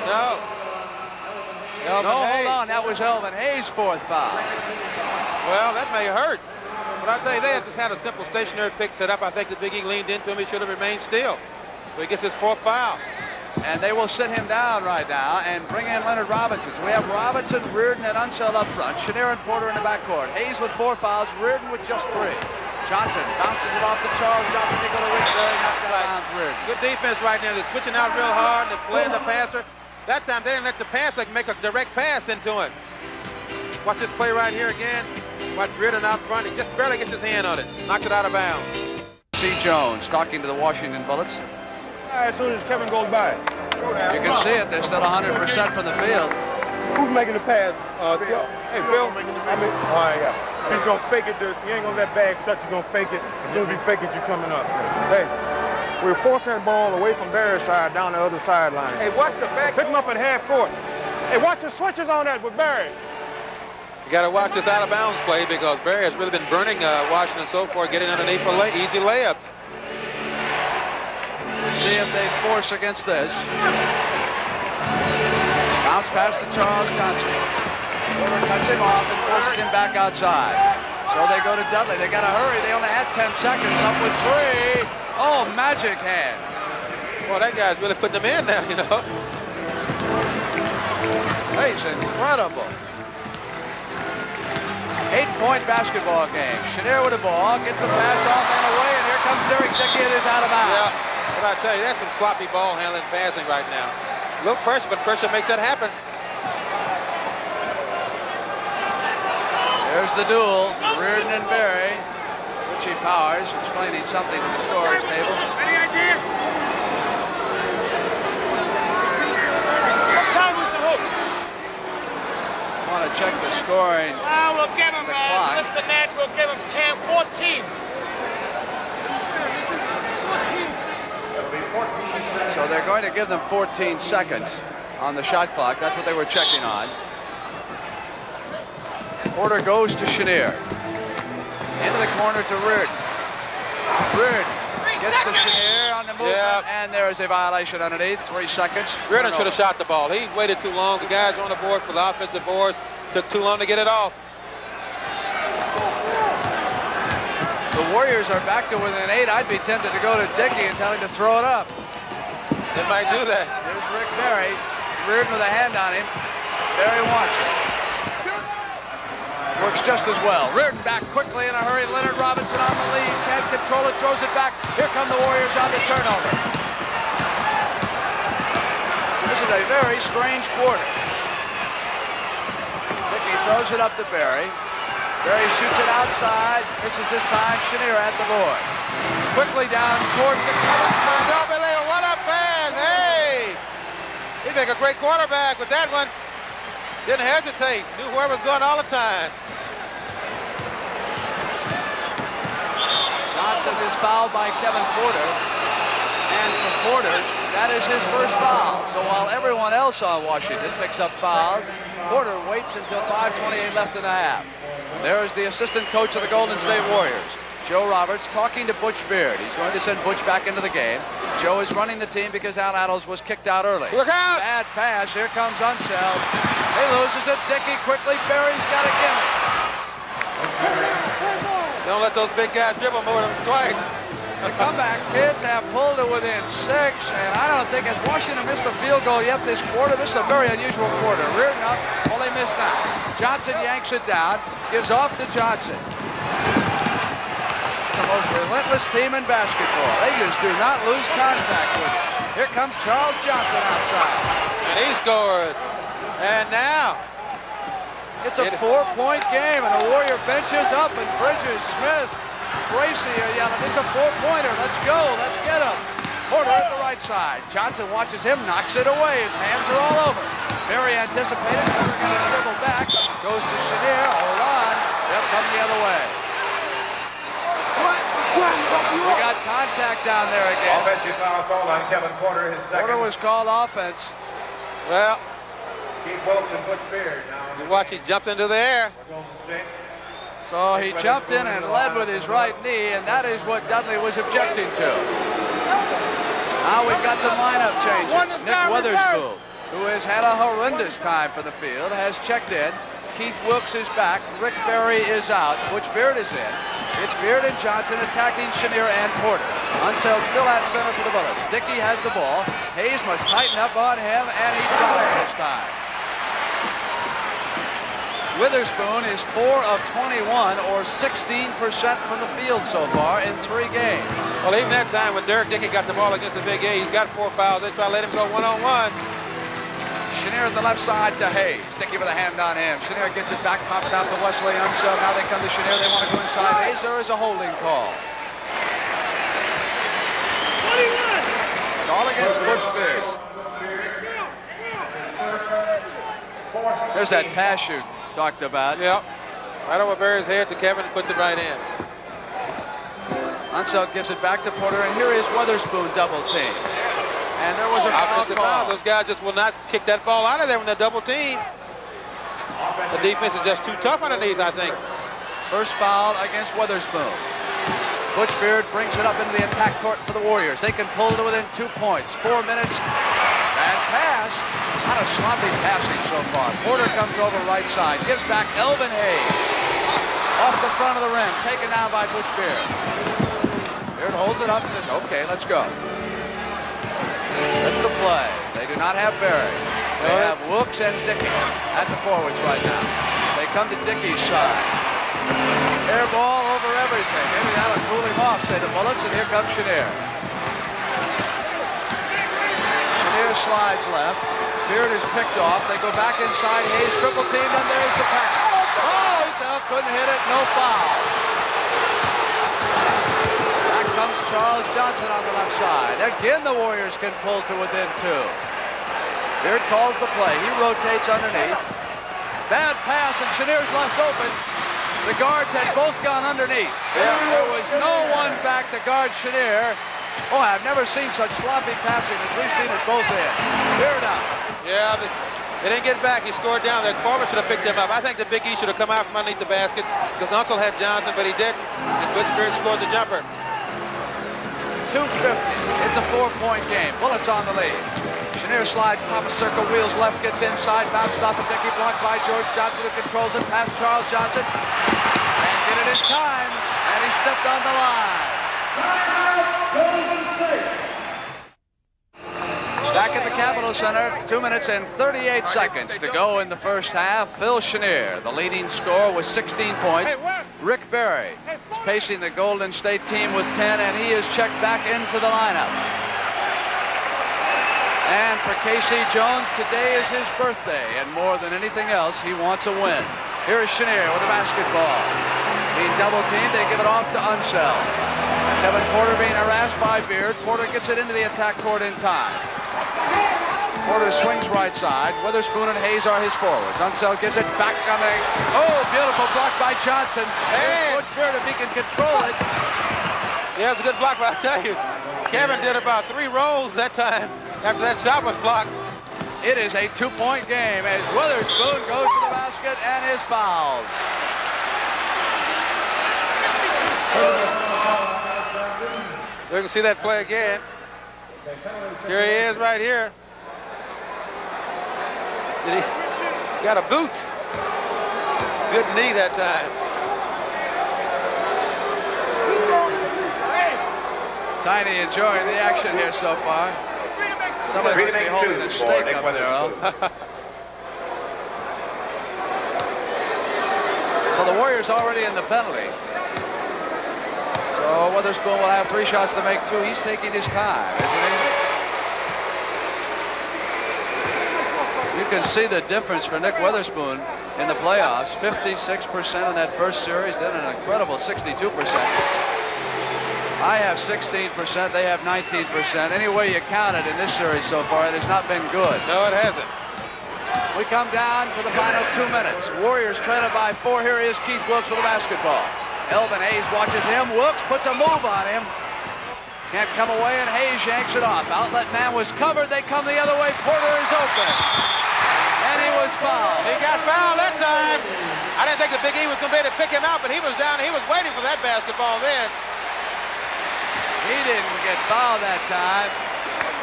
No, hold on. That was Elvin Hayes' 4th foul. Well, that may hurt. But I'll tell you, they have just had a simple stationary pick set up. I think the Big E leaned into him. He should have remained still. So he gets his 4th foul. And they will sit him down right now and bring in Leonard Robinson. So we have Robinson, Reardon, and Unseld up front. Chenier and Porter in the backcourt. Hayes with 4 fouls, Reardon with just 3. Johnson bounces it off to Charles Johnson. They go to Rick Berry, knocked out of bounds. Reardon. Good defense right now. They're switching out real hard. They're playing the passer. That time they didn't let the passer make a direct pass into him. Watch this play right here again. Watch Reardon out front. He just barely gets his hand on it. Knocked it out of bounds. C. Jones talking to the Washington Bullets. As soon as Kevin goes by. You can see it. They're still 100% from the field. Who's making the pass? Hey, Phil. All right, yeah. He's going to fake it. He ain't going to let bags touch. He's going to fake it. As soon as he fake it, you're coming up. Hey, we're forcing the ball away from Barry's side down the other sideline. Hey, watch the back. Pick him up at half court. Hey, watch the switches on that with Barry. You got to watch this out of bounds play because Barry has really been burning Washington so far, getting underneath for easy layups. See if they force against this. Bounce pass to Charles Johnson. Porter cuts him off and forces him back outside. So they go to Dudley. They got to hurry. They only had 10 seconds. Up with 3. Oh, magic hand. Well, that guy's really putting them in now, you know. Hey, it's incredible. 8-point basketball game. Chenier with the ball, gets the pass off and away, and here comes Derek Dickey. It is out of bounds. Yeah, but I tell you, that's some sloppy ball handling passing right now. A little pressure, but pressure makes that happen. There's the duel, Reardon and Berry. Richie Powers explaining something to the scorer's table. Any idea? What time was the hook? I want to check the scoring. We'll give him, Mr. Nance, we'll give him 14. So they're going to give them 14 seconds on the shot clock. That's what they were checking on. Porter goes to Chenier. Into the corner to Reardon. Reardon gets to Chenier on the movement, and there is a violation underneath. 3 seconds. Reardon should have shot the ball. He waited too long. The guys on the board for the offensive boards took too long to get it off. The Warriors are back to within 8. I'd be tempted to go to Dickey and tell him to throw it up. They might do that. Here's Rick Berry. Reardon with a hand on him. Berry wants it. Works just as well. Reardon back quickly in a hurry. Leonard Robinson on the lead. Can't control it. Throws it back. Here come the Warriors on the turnover. This is a very strange quarter. Dickey throws it up to Berry. Berry shoots it outside. Misses this time. Chenier at the board. Quickly down toward the cover. What a pass! Hey! He'd make a great quarterback with that one. Didn't hesitate. Knew where it was going all the time. Johnson is fouled by Kevin Porter. And for Porter, that is his first foul. So while everyone else on Washington picks up fouls, Porter waits until 5:28 left in the half. There is the assistant coach of the Golden State Warriors, Joe Roberts, talking to Butch Beard. He's going to send Butch back into the game. Joe is running the team because Al Attles was kicked out early. Look out! Bad pass. Here comes Unseld. He loses it. Dickey quickly. Berry's got a gimme. Don't let those big guys dribble more than twice. The comeback kids have pulled to within 6, and I don't think as Washington missed a field goal yet this quarter. This is a very unusual quarter. Reardon up, well, they missed that. Johnson yanks it down, gives off to Johnson. The most relentless team in basketball. They just do not lose contact with it. Here comes Charles Johnson outside. And he scores. And now it's a 4-point game, and the Warrior bench is up, and Bridges, Smith, Gracie are yelling, it's a 4-pointer. Let's go. Let's get him. Porter at the right side. Johnson watches him, knocks it away. His hands are all over. Very anticipated. Porter going to dribble back. Goes to Chenier. Hold on. They'll come the other way. We got contact down there again. Offensive foul called on Kevin Porter. His second. Porter was called offense. Well, Keith Wilkes and Butch Beard. Now, you watch, he jumped into the air. So he jumped in and led with his right knee, and that is what Dudley was objecting to. Now we've got some lineup changes. Nick Weatherspoon, who has had a horrendous time for the field, has checked in. Keith Wilkes is back. Rick Berry is out. Butch Beard is in. It's Beard and Johnson attacking Chenier and Porter. Unseld still at center for the Bullets. Dickey has the ball. Hayes must tighten up on him, and he got it this time. Witherspoon is 4 of 21, or 16% from the field so far in 3 games. Well, even that time when Derek Dickey got the ball against the Big A, he's got 4 fouls. They try to let him go one-on-one. Chenier at the left side to Hayes. Dickey with a hand on him. Chenier gets it back, pops out to Wesley Unseld. Now they come to Chenier. They want to go inside Hayes. There is a holding call. Call against Butch Beard. There's that pass you talked about. Yep. Right over Barry's head to Kevin and puts it right in. Unseld gives it back to Porter, and here is Witherspoon double team. And there was a foul call. Those guys just will not kick that ball out of there when they're double team. The defense is just too tough underneath, I think. First foul against Witherspoon. Butch Beard brings it up into the attack court for the Warriors. They can pull to within 2 points. 4 minutes. And pass. Not a sloppy passing so far. Porter comes over right side. Gives back Elvin Hayes. Off the front of the rim. Taken down by Butch Beard. Beard holds it up and says, okay, let's go. That's the play. They do not have Barry. They have Wilkes and Dickey at the forwards right now. They come to Dickey's side. Air ball over everything. Maybe that'll cool him off, say the Bullets, and here comes Chenier. Chenier slides left. Beard is picked off. They go back inside. Hayes triple teamed, and there's the pass. Oh, himself couldn't hit it. No foul. Comes Charles Johnson on the left side. Again, the Warriors can pull to within 2. Beard calls the play. He rotates underneath. Bad pass, and Chenier's left open. The guards had both gone underneath. There was no one back to guard Chenier. Oh, I've never seen such sloppy passing as we've seen at both ends. Beard out. Yeah, but they didn't get back. He scored down there. Corbett should have picked him up. I think the Big E should have come out from underneath the basket because Unseld had Johnson, but he didn't. And Butch Beard scored the jumper. 2:50. It's a 4-point game. Bullets on the lead. Chenier slides top of circle, wheels left, gets inside, bounces off the Dickey, blocked by George Johnson, who controls it past Charles Johnson. And get it in time, and he stepped on the line. Back at the Capitol Center, 2 minutes and 38 seconds to go in the first half. Phil Chenier, the leading scorer with 16 points. Rick Barry is pacing the Golden State team with 10, and he is checked back into the lineup. And for K.C. Jones, today is his birthday, and more than anything else, he wants a win. Here is Chenier with the basketball. Being double-teamed, they give it off to Unseld. Kevin Porter being harassed by Beard. Porter gets it into the attack court in time. Porter swings right side. Witherspoon and Hayes are his forwards. Unseld gives it back on the... Oh, beautiful block by Johnson. Hey, Butch Beard, if he can control it. Yeah, it's a good block, but I tell you, Kevin did about 3 rolls that time after that shot was blocked. It is a 2-point game as Witherspoon goes to the basket and is fouled. We can see that play again. Here he is right here. He got a boot. Good knee that time. Tiny enjoying the action here so far. Somebody must be holding a steak up there, huh? So the Warriors already in the penalty. So Witherspoon will have 3 shots to make 2. He's taking his time, isn't he? You can see the difference for Nick Witherspoon in the playoffs. 56% in that first series, then an incredible 62%. I have 16%, they have 19%. Any way you count it in this series so far, it has not been good. No, it hasn't. We come down to the final 2 minutes. Warriors trailing by 4. Here is Keith Wilkes with the basketball. Elvin Hayes watches him. Wilkes puts a move on him. Can't come away, and Hayes yanks it off. Outlet man was covered. They come the other way. Porter is open. And he was fouled. He got fouled that time. I didn't think the Big E was going to be able to pick him out, but he was down. He was waiting for that basketball then. He didn't get fouled that time.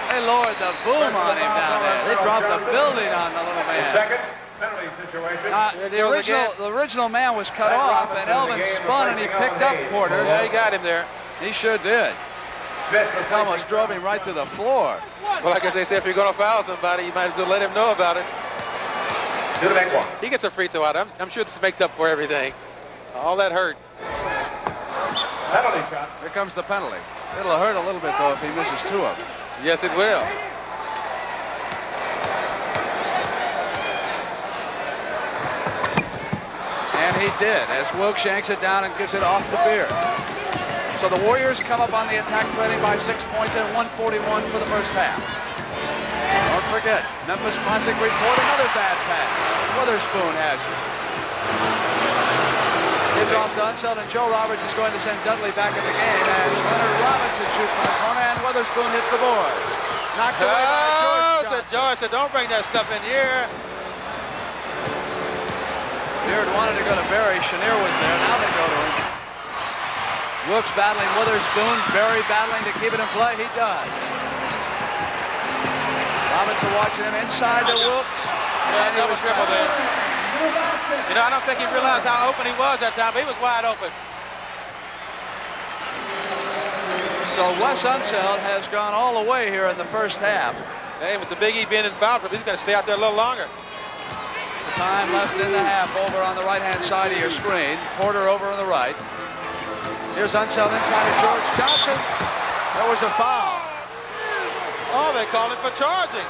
They lowered the boom on him down there. They dropped the building on the little man. Second penalty situation. The original man was cut off, and Elvin spun, and he picked up Porter. Yeah, he got him there. He sure did. Almost drove him right to the floor. Well, I guess they say if you're going to foul somebody, you might as well let him know about it. to the back wall. He gets a free throw out. I'm sure this makes up for everything. All that hurt. Penalty shot. Here comes the penalty. It'll hurt a little bit, though, if he misses 2 of them. Yes, it will. And he did, as Wilkes yanks it down and gives it off to Beard. So the Warriors come up on the attack, trailing by 6 points at 141 for the first half. Don't forget, Memphis Classic report another bad pass. Witherspoon has it. Gives off to Unseld, and Joe Roberts is going to send Dudley back in the game as Leonard Robinson shoots from the corner, and Witherspoon hits the boards. Knocked away by George Johnson. George said, don't bring that stuff in here. Beard wanted to go to Barry. Chenier was there. Now they go to him. Wilkes battling Witherspoon. Barry battling to keep it in play. He does. Robinson watching him inside to Wilkes. Yeah, double dribble there. You know, I don't think he realized how open he was that time. He was wide open. So Wes Unseld has gone all the way here in the first half. Hey, with the Big E being in foul trouble, he's going to stay out there a little longer. The time left in the half over on the right-hand side of your screen. Porter over on the right. Here's Unseld inside of George Johnson. There was a foul. Oh, they called him for charging.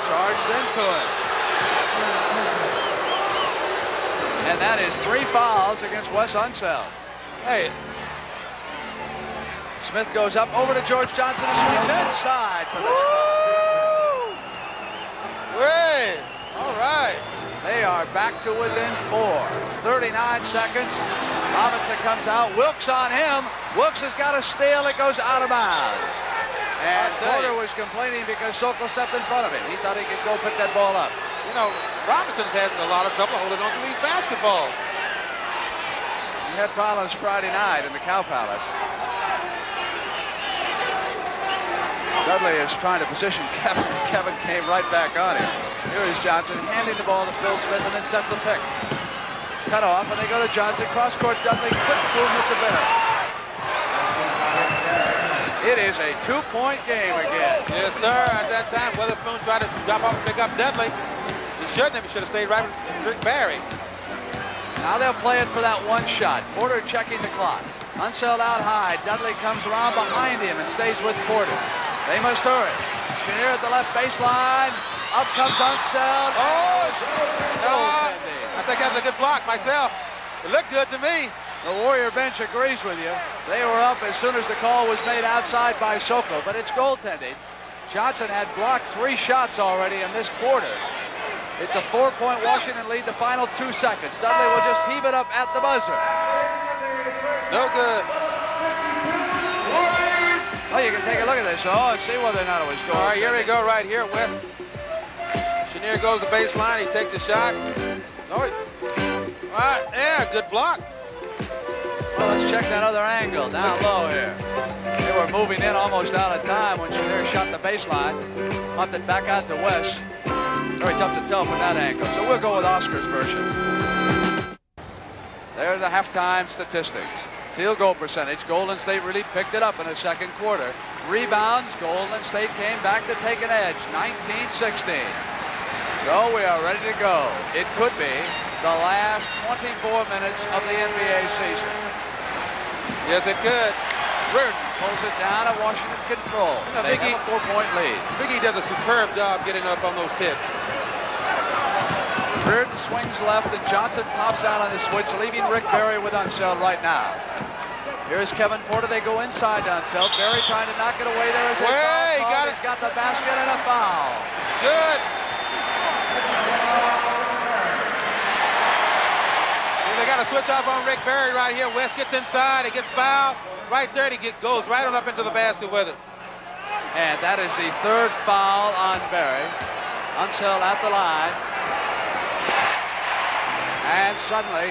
Charged into it. And that is 3 fouls against Wes Unseld. Hey. Smith goes up over to George Johnson and swings inside for the stop. Wait. All right. They are back to within 4. 39 seconds. Robinson comes out. Wilkes on him. Wilkes has got a steal. It goes out of bounds. And Porter was complaining because Sokol stepped in front of him. He thought he could go pick that ball up. You know, Robinson's had a lot of trouble holding on to these basketballs. He had problems Friday night in the Cow Palace. Dudley is trying to position Kevin. Kevin came right back on him. Here is Johnson handing the ball to Phil Smith and then sets the pick. Cut off, and they go to Johnson. Cross-court Dudley. Quick move with the bitter. It is a 2-point game again. Yes, sir. At that time, Witherspoon tried to drop off and pick up Dudley. He shouldn't have. He should have stayed right with Rick Barry. Now they'll play it for that one shot. Porter checking the clock. Unseld out high. Dudley comes around behind him and stays with Porter. They must hurry. Chenier at the left baseline. Up comes Unseld. Oh, no. I think that's a good block myself. It looked good to me. The Warrior bench agrees with you. They were up as soon as the call was made outside by Sokol, but it's goaltending. Johnson had blocked 3 shots already in this quarter. It's a 4-point Washington lead, the final 2 seconds. Dudley will just heave it up at the buzzer. No good. Well, you can take a look at this, and see whether or not it was goal. All right, here we go right here, West. Chenier goes to baseline. He takes a shot. No, all right, yeah, good block. Well, let's check that other angle down low here. They were moving in almost out of time when Chenier shot the baseline. Pumped it back out to West. Very tough to tell from that angle. So we'll go with Oscar's version. There's the halftime statistics. Field goal percentage. Golden State really picked it up in the second quarter. Rebounds. Golden State came back to take an edge. 19-16. So we are ready to go. It could be the last 24 minutes of the NBA season. Yes, it could. Reardon pulls it down and Washington control. They have a 4-point lead. Big E does a superb job getting up on those tips. Reardon swings left and Johnson pops out on the switch, leaving Rick Barry with Unseld right now. Here's Kevin Porter. They go inside to Unseld. Barry trying to knock it away. There is a foul. He's got the basket and a foul. Good. They got to switch off on Rick Barry right here. West gets inside. He gets fouled. Right there, he goes right on up into the basket with it. And that is the 3rd foul on Barry. Unseld at the line. And suddenly,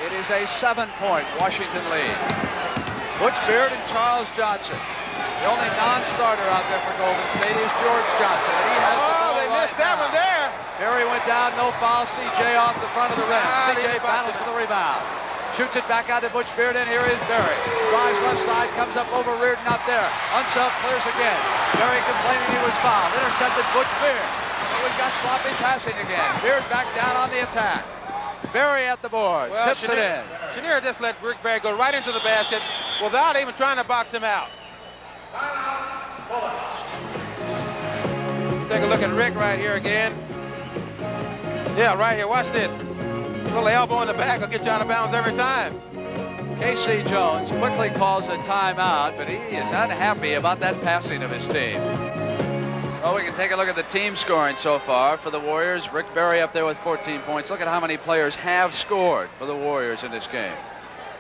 it is a 7-point Washington lead. Butch Beard and Charles Johnson. The only non-starter out there for Golden State is George Johnson. And he has the ball they missed that one there. Barry went down, no foul. C.J. off the front of the rim. C.J. battles for the rebound. Shoots it back out to Butch Beard, and here is Barry. Drives left side, comes up over Reardon, not there. Unseld clears again. Barry complaining he was fouled. Intercepted Butch Beard. but we've got sloppy passing again. Beard back down on the attack. Berry at the boards. Well, Tips it in. Chenier just let Rick Berry go right into the basket without even trying to box him out. Take a look at Rick right here again. Yeah, right here. Watch this. A little elbow in the back will get you out of bounds every time. Casey Jones quickly calls a timeout, but he is unhappy about that passing of his team. Well, we can take a look at the team scoring so far for the Warriors. Rick Berry up there with 14 points. Look at how many players have scored for the Warriors in this game.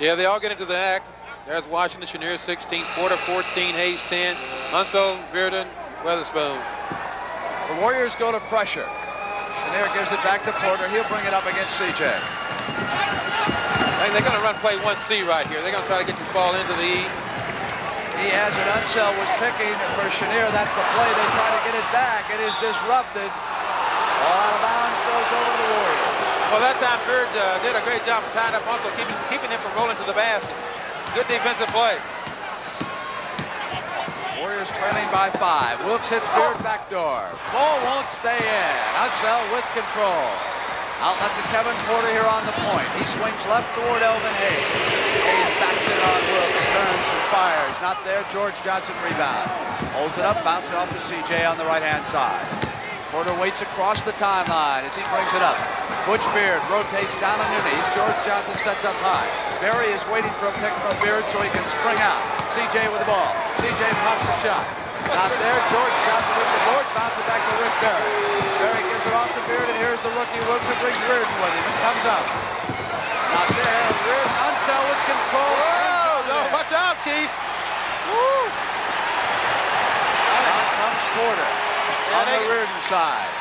Yeah, they all get into the act. There's Washington, Chenier 16, Porter 14, Hayes 10, Unseld, Bearden, Weatherspoon. The Warriors go to pressure. Chenier gives it back to Porter. He'll bring it up against C.J. They're going to run play 1C right here. They're going to try to get this ball into the E. He has it. Unseld was picking for Chenier. That's the play. They try to get it back. It is disrupted. Ball out of bounds goes over to the Warriors. Well, that time Beard did a great job of tying up also, keeping him from rolling to the basket. Good defensive play. Warriors trailing by 5. Wilkes hits Beard backdoor. Ball won't stay in. Unseld with control. Outlet to Kevin Porter here on the point. He swings left toward Elvin Hayes. Hayes backs it on Wilkes, turns and fires. Not there. George Johnson rebounds. Holds it up, bounces off to C.J. on the right-hand side. Porter waits across the timeline as he brings it up. Butch Beard rotates down underneath. George Johnson sets up high. Berry is waiting for a pick from Beard so he can spring out. C.J. with the ball. C.J. pops a shot. Not there. George Johnson with the board. Bounces back to Rick Berry. Berry gives it off to Beard, and here's the rookie Wilkes and brings Reardon with him. It comes up. Not there. Reardon, Unseld with control. Oh, no, watch out, Keith. Woo. Out comes Porter on the Reardon side.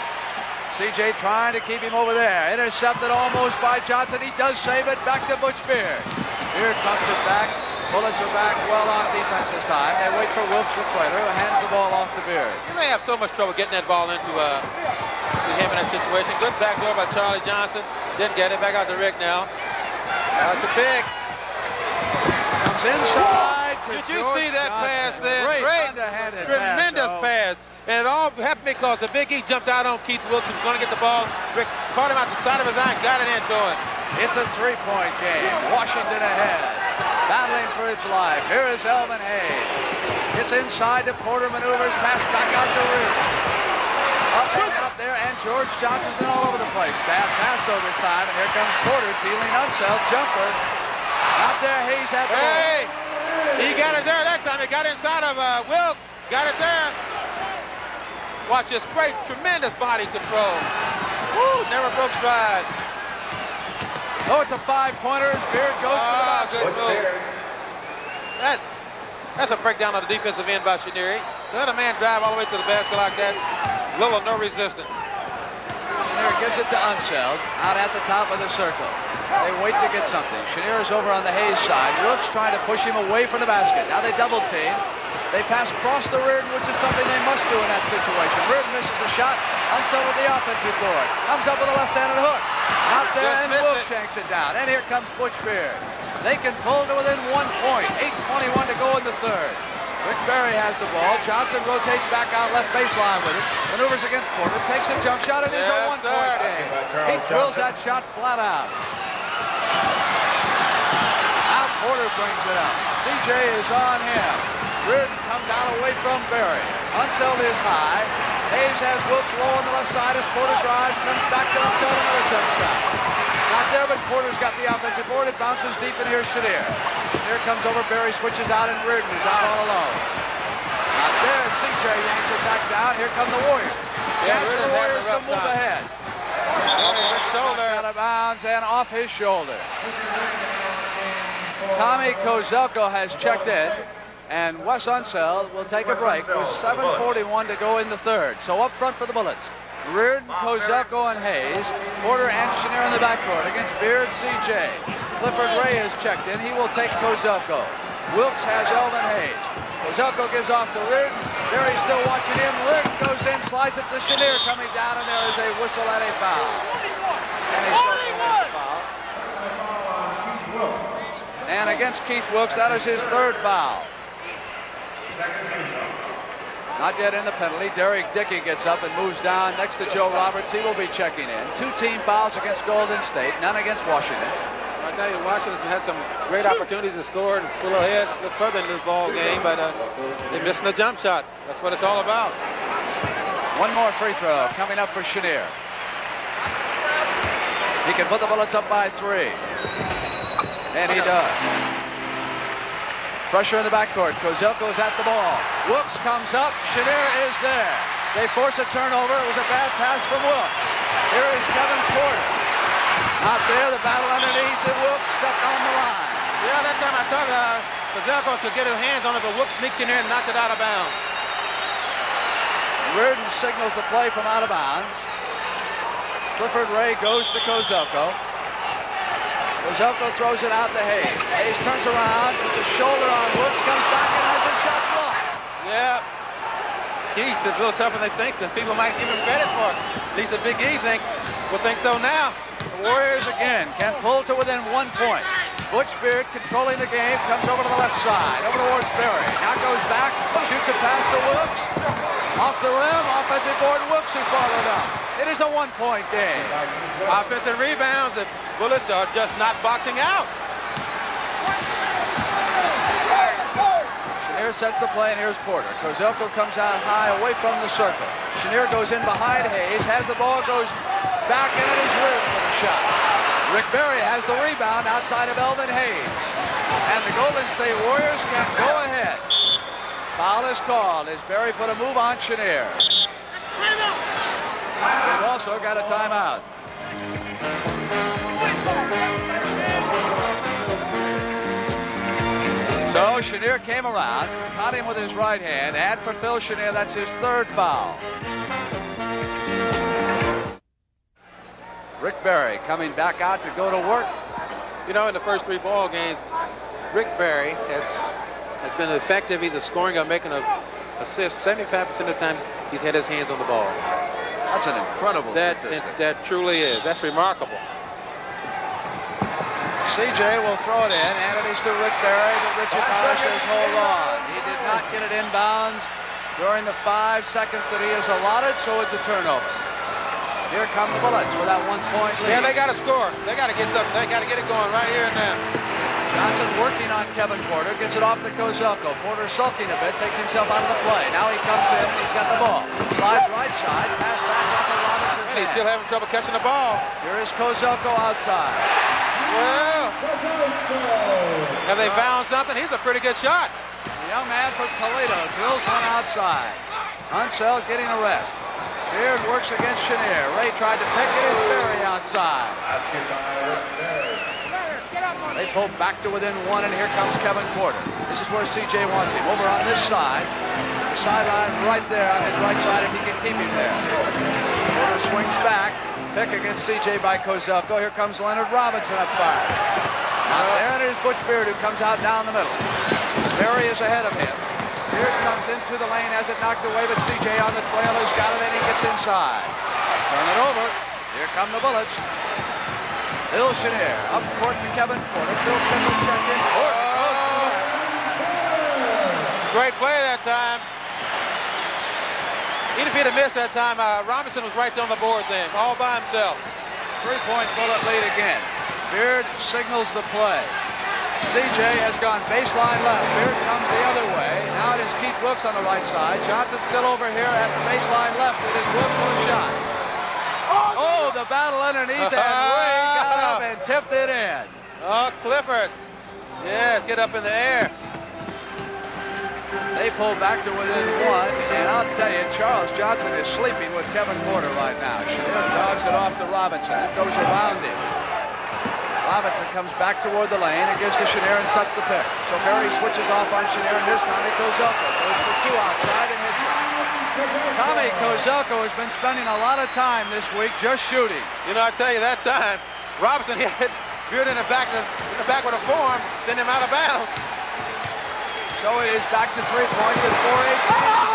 C.J. trying to keep him over there. Intercepted almost by Johnson. He does save it. Back to Butch Beard. Beard pumps it back. Bullets are back well on defense this time. They wait for Wilkes the Quater, who hands the ball off to Beard. You may have so much trouble getting that ball into him in that situation. Good backdoor by Charlie Johnson. Didn't get it. Back out to Rick now. It's a pick. Comes inside. Did you see that pass there? Great underhanded tremendous pass. And it all happened because the Big E jumped out on Keith Wilkes. He was going to get the ball. Rick caught him out the side of his eye and got it into him. It's a three-point game. Washington ahead. Battling for its life. Here is Elvin Hayes. It's inside. The Porter maneuvers. Pass back out to Reardon. Up and out there. And George Johnson's been all over the place. Bad pass though this time. And here comes Porter dealing Unseld. Jumper. Out there. Hayes at the ball. He got it there that time. He got inside of Wilkes. Got it there. Watch this great, tremendous body control. Woo, never broke stride. Oh, it's a 5-pointer as Beard goes to the basket. Good move. That's a breakdown of the defensive end by Chenier. Let a man drive all the way to the basket like that. Little or no resistance. Chenier gives it to Unseld out at the top of the circle. They wait to get something. Chenier is over on the Hayes side. Wilkes trying to push him away from the basket. Now they double team. They pass across the Reardon, which is something they must do in that situation. Reardon misses the shot. Unseld with the offensive board. Comes up with a left-handed hook. Out there, and Wilkes shanks it down. And here comes Butch Beard. They can pull to within 1 point. 8:21 to go in the third. Rick Berry has the ball. Johnson rotates back out left baseline with it. Maneuvers against Porter. Takes a jump shot. It is a 1-point game. He drills that shot flat out. Now Porter brings it up. C.J. is on him. Reardon comes out away from Berry. Unseld is high. Hayes has Wilkes low on the left side as Porter drives. Comes back to Unseld, another jump shot. Not there, but Porter's got the offensive board. It bounces deep, and here's Chenier. Here comes over. Berry switches out, and Reardon is out all alone. Not there. C.J. yanks it back down. Here come the Warriors. Yeah, the Warriors to move ahead. Shoulder. Out of bounds and off his shoulder. Tommy Kozelko has checked in. And Wes Unseld will take a break with 7:41 to go in the third. So up front for the Bullets. Reardon, Kozelko, and Hayes. Porter and Chenier in the backcourt against Beard, C.J. Clifford Ray has checked in. He will take Kozelko. Wilkes has Elvin Hayes. Kozelko gives off to Reardon. Berry's still watching him. Reardon goes in, slides it to Chenier coming down, and there is a whistle and a foul. And against Keith Wilkes, that is his third foul. Not yet in the penalty. Derek Dickey gets up and moves down next to Joe Roberts. He will be checking in. 2 team fouls against Golden State, none against Washington. I tell you, Washington had some great opportunities to score and pull ahead, look further in this ball game, but they're missing the jump shot. That's what it's all about. One more free throw coming up for Chenier. He can put the Bullets up by 3. And he does. Pressure in the backcourt. Kozelko's at the ball. Wilkes comes up. Chenier is there. They force a turnover. It was a bad pass from Wilkes. Here is Kevin Porter. Not there. The battle underneath. And Wilkes stuck on the line. Yeah, that time I thought Kozelko could get his hands on it, but Wilkes sneaked in there and knocked it out of bounds. Reardon signals the play from out of bounds. Clifford Ray goes to Kozelko. Kozelko throws it out to Hayes. Hayes turns around, puts a shoulder on Woods, comes back and has a shot blocked. Yeah. Keith is a little tougher than they think. The people might give him credit for it. At least the Big E will think so now. The Warriors again can pull to within 1 point. Butch Beard controlling the game, comes over to the left side, over towards Berry. Now goes back, shoots it past the Wilkes. Off the rim, offensive board, Wilkes who followed up. It is a 1 point game. Offensive rebounds, the Bullets are just not boxing out. Chenier sets the play, and here's Porter. Kozelko comes out high away from the circle. Chenier goes in behind Hayes, has the ball, goes back, and it is Reardon with a shot. Rick Barry has the rebound outside of Elvin Hayes. And the Golden State Warriors can go ahead. Foul is called as Barry put a move on Chenier. They've also got a timeout. So Chenier came around, caught him with his right hand, and for Phil Chenier, that's his 3rd foul. Rick Barry coming back out to go to work. You know, in the first 3 ball games, Rick Barry has been effective either scoring or making an assist. 75% of the time, he's had his hands on the ball. That's an incredible statistic. That truly is. That's remarkable. CJ will throw it in. Anthony's to Rick Barry, but Richard Powers says hold on. He did not get it inbounds during the 5 seconds that he has allotted, so it's a turnover. Here come the Bullets with that 1 point lead. Yeah, they got to score. They got to get something. They got to get it going right here and now. Johnson working on Kevin Porter, gets it off to Kozelko. Porter sulking a bit, takes himself out of the play. Now he comes in and he's got the ball. Slides right side, pass back off of Robinson's And he's still having trouble catching the ball. Here is Kozelko outside. Well, have they found something? He's a pretty good shot. The young man from Toledo drills one outside. Unseld getting a rest. Beard works against Chenier. Ray tried to pick it. It's Barry outside. They pull back to within 1, and here comes Kevin Porter. This is where CJ wants him. Over on this side. The sideline right there on his right side if he can keep him there. Porter swings back. Pick against CJ by Kozelko. Here comes Leonard Robinson up fire. Not there, and it is Butch Beard who comes out down the middle. Barry is ahead of him. Beard comes into the lane, has it knocked away, but CJ on the trail has got it, and he gets inside. Turn it over. Here come the Bullets. Phil Chenier up court to Kevin Porter. Phil Smith will check in. Great play that time. Even if he'd have missed that time, Robinson was right there on the board then, all by himself. 3-point Bullet lead again. Beard signals the play. CJ has gone baseline left. Beard comes the other way. Now it is Keith Wilkes on the right side. Johnson still over here at the baseline left. It is Wilkes with a shot. Oh, the battle underneath, and Ray got up and tipped it in. Oh, Clifford. Yeah, get up in the air. They pull back to within 1, and I'll tell you, Charles Johnson is sleeping with Kevin Porter right now. Chenier dogs it off to Robinson. It goes around him. Robinson comes back toward the lane and gives to Chenier and sets the pick. So Barry switches off on Chenier, and this time it goes up. Goes for 2 outside and hits it. Tommy Kozelko has been spending a lot of time this week just shooting. You know, I tell you, that time, Robinson hit Beard in the back with a forearm, sent him out of bounds. So it is back to 3 points at 4:18.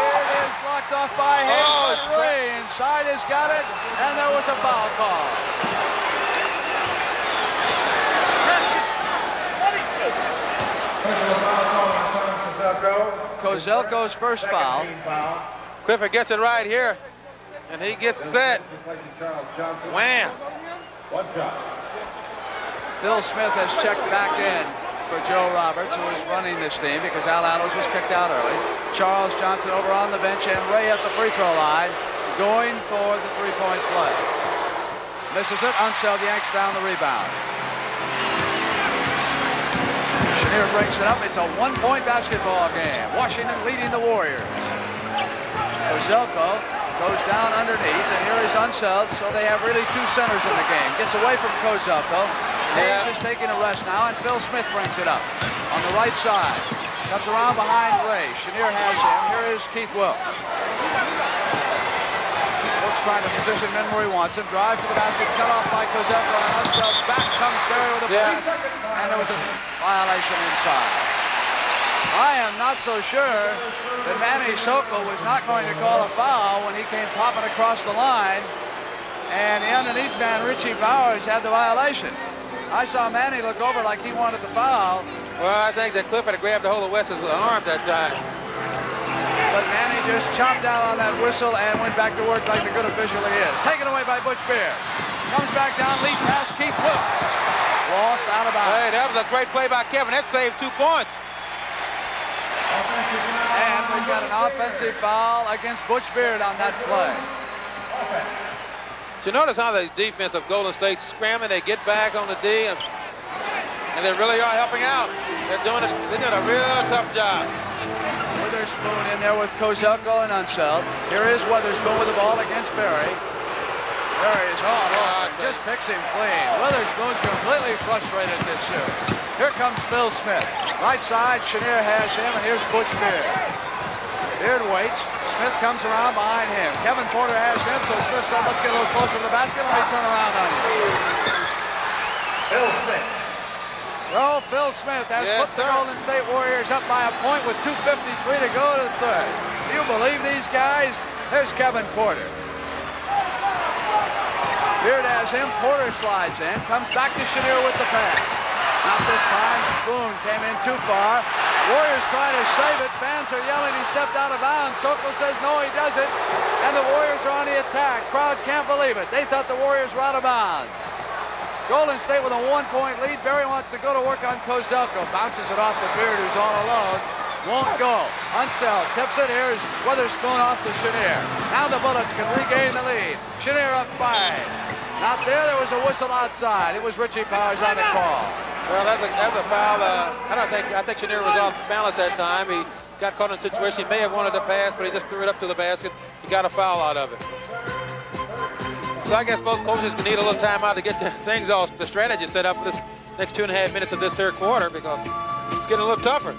Beard is blocked off by Hayes, but Ray inside has got it, and there was a foul call. Kozelko's first foul. Clifford gets it right here, and he gets set. Wham! Phil Smith has checked back in for Joe Roberts, who is running this team because Al Allos was kicked out early. Charles Johnson over on the bench, and Ray at the free throw line, going for the three-point play. Misses it. Unseld yanks down the rebound. Chenier brings it up. It's a one-point basketball game. Washington leading the Warriors. Kozelko goes down underneath, and here is Unseld, so they have really two centers in the game. Gets away from Kozelko. Hayes is taking a rest now, and Phil Smith brings it up on the right side. Comes around behind Ray. Chenier has him. Here is Keith Wilkes. Wilkes trying to position men where he wants him. Drive to the basket, cut off by Kozelko, and Unseld back comes Barry with a pass, and there was a violation inside. I am not so sure that Manny Sokol was not going to call a foul when he came popping across the line, and the underneath man, Richie Bowers, had the violation. I saw Manny look over like he wanted the foul. Well, I think that Clifford had grabbed a hold of Wes's arm that time. But Manny just chomped down on that whistle and went back to work like the good official he is. Taken away by Butch Beer. Comes back down, lead pass, Keith Wilkes. Lost out of bounds. Hey, that was a great play by Kevin. That saved 2 points. And we've got an offensive foul against Butch Beard on that play. You notice how the defense of Golden State scrambling, they get back on the D, and they really are helping out. They're doing a real tough job. Witherspoon in there with Kozelko and Unseld. Here is Witherspoon with the ball against Barry. Barry is just picks him clean. Witherspoon's completely frustrated at this shoot. Here comes Phil Smith. Right side, Chenier has him, and here's Butch Beard. Beard waits. Smith comes around behind him. Kevin Porter has him, so Smith said, let's get a little closer to the basket. Let me turn around on you. Phil Smith. So Phil Smith has put the Golden State Warriors up by a point with 2:53 to go to the third. Do you believe these guys? There's Kevin Porter. Beard has him. Porter slides in. Comes back to Chenier with the pass. Not this time. Spoon came in too far. Warriors trying to save it. Fans are yelling he stepped out of bounds. Sokol says no, he doesn't. And the Warriors are on the attack. Crowd can't believe it. They thought the Warriors were out of bounds. Golden State with a 1-point lead. Barry wants to go to work on Kozelko. Bounces it off to Beard, who's all alone. Won't go. Unseld tips it. Here's Witherspoon off to Chenier. Now the Bullets can regain the lead. Chenier up 5. Not there. There was a whistle outside. It was Richie Powers on the call. Well, that's a foul. I think Chenier was off balance that time. He got caught in a situation. He may have wanted to pass, but he just threw it up to the basket. He got a foul out of it. So I guess both coaches can need a little time out to get things all, the strategy set up for this next 2.5 minutes of this third quarter, because it's getting a little tougher.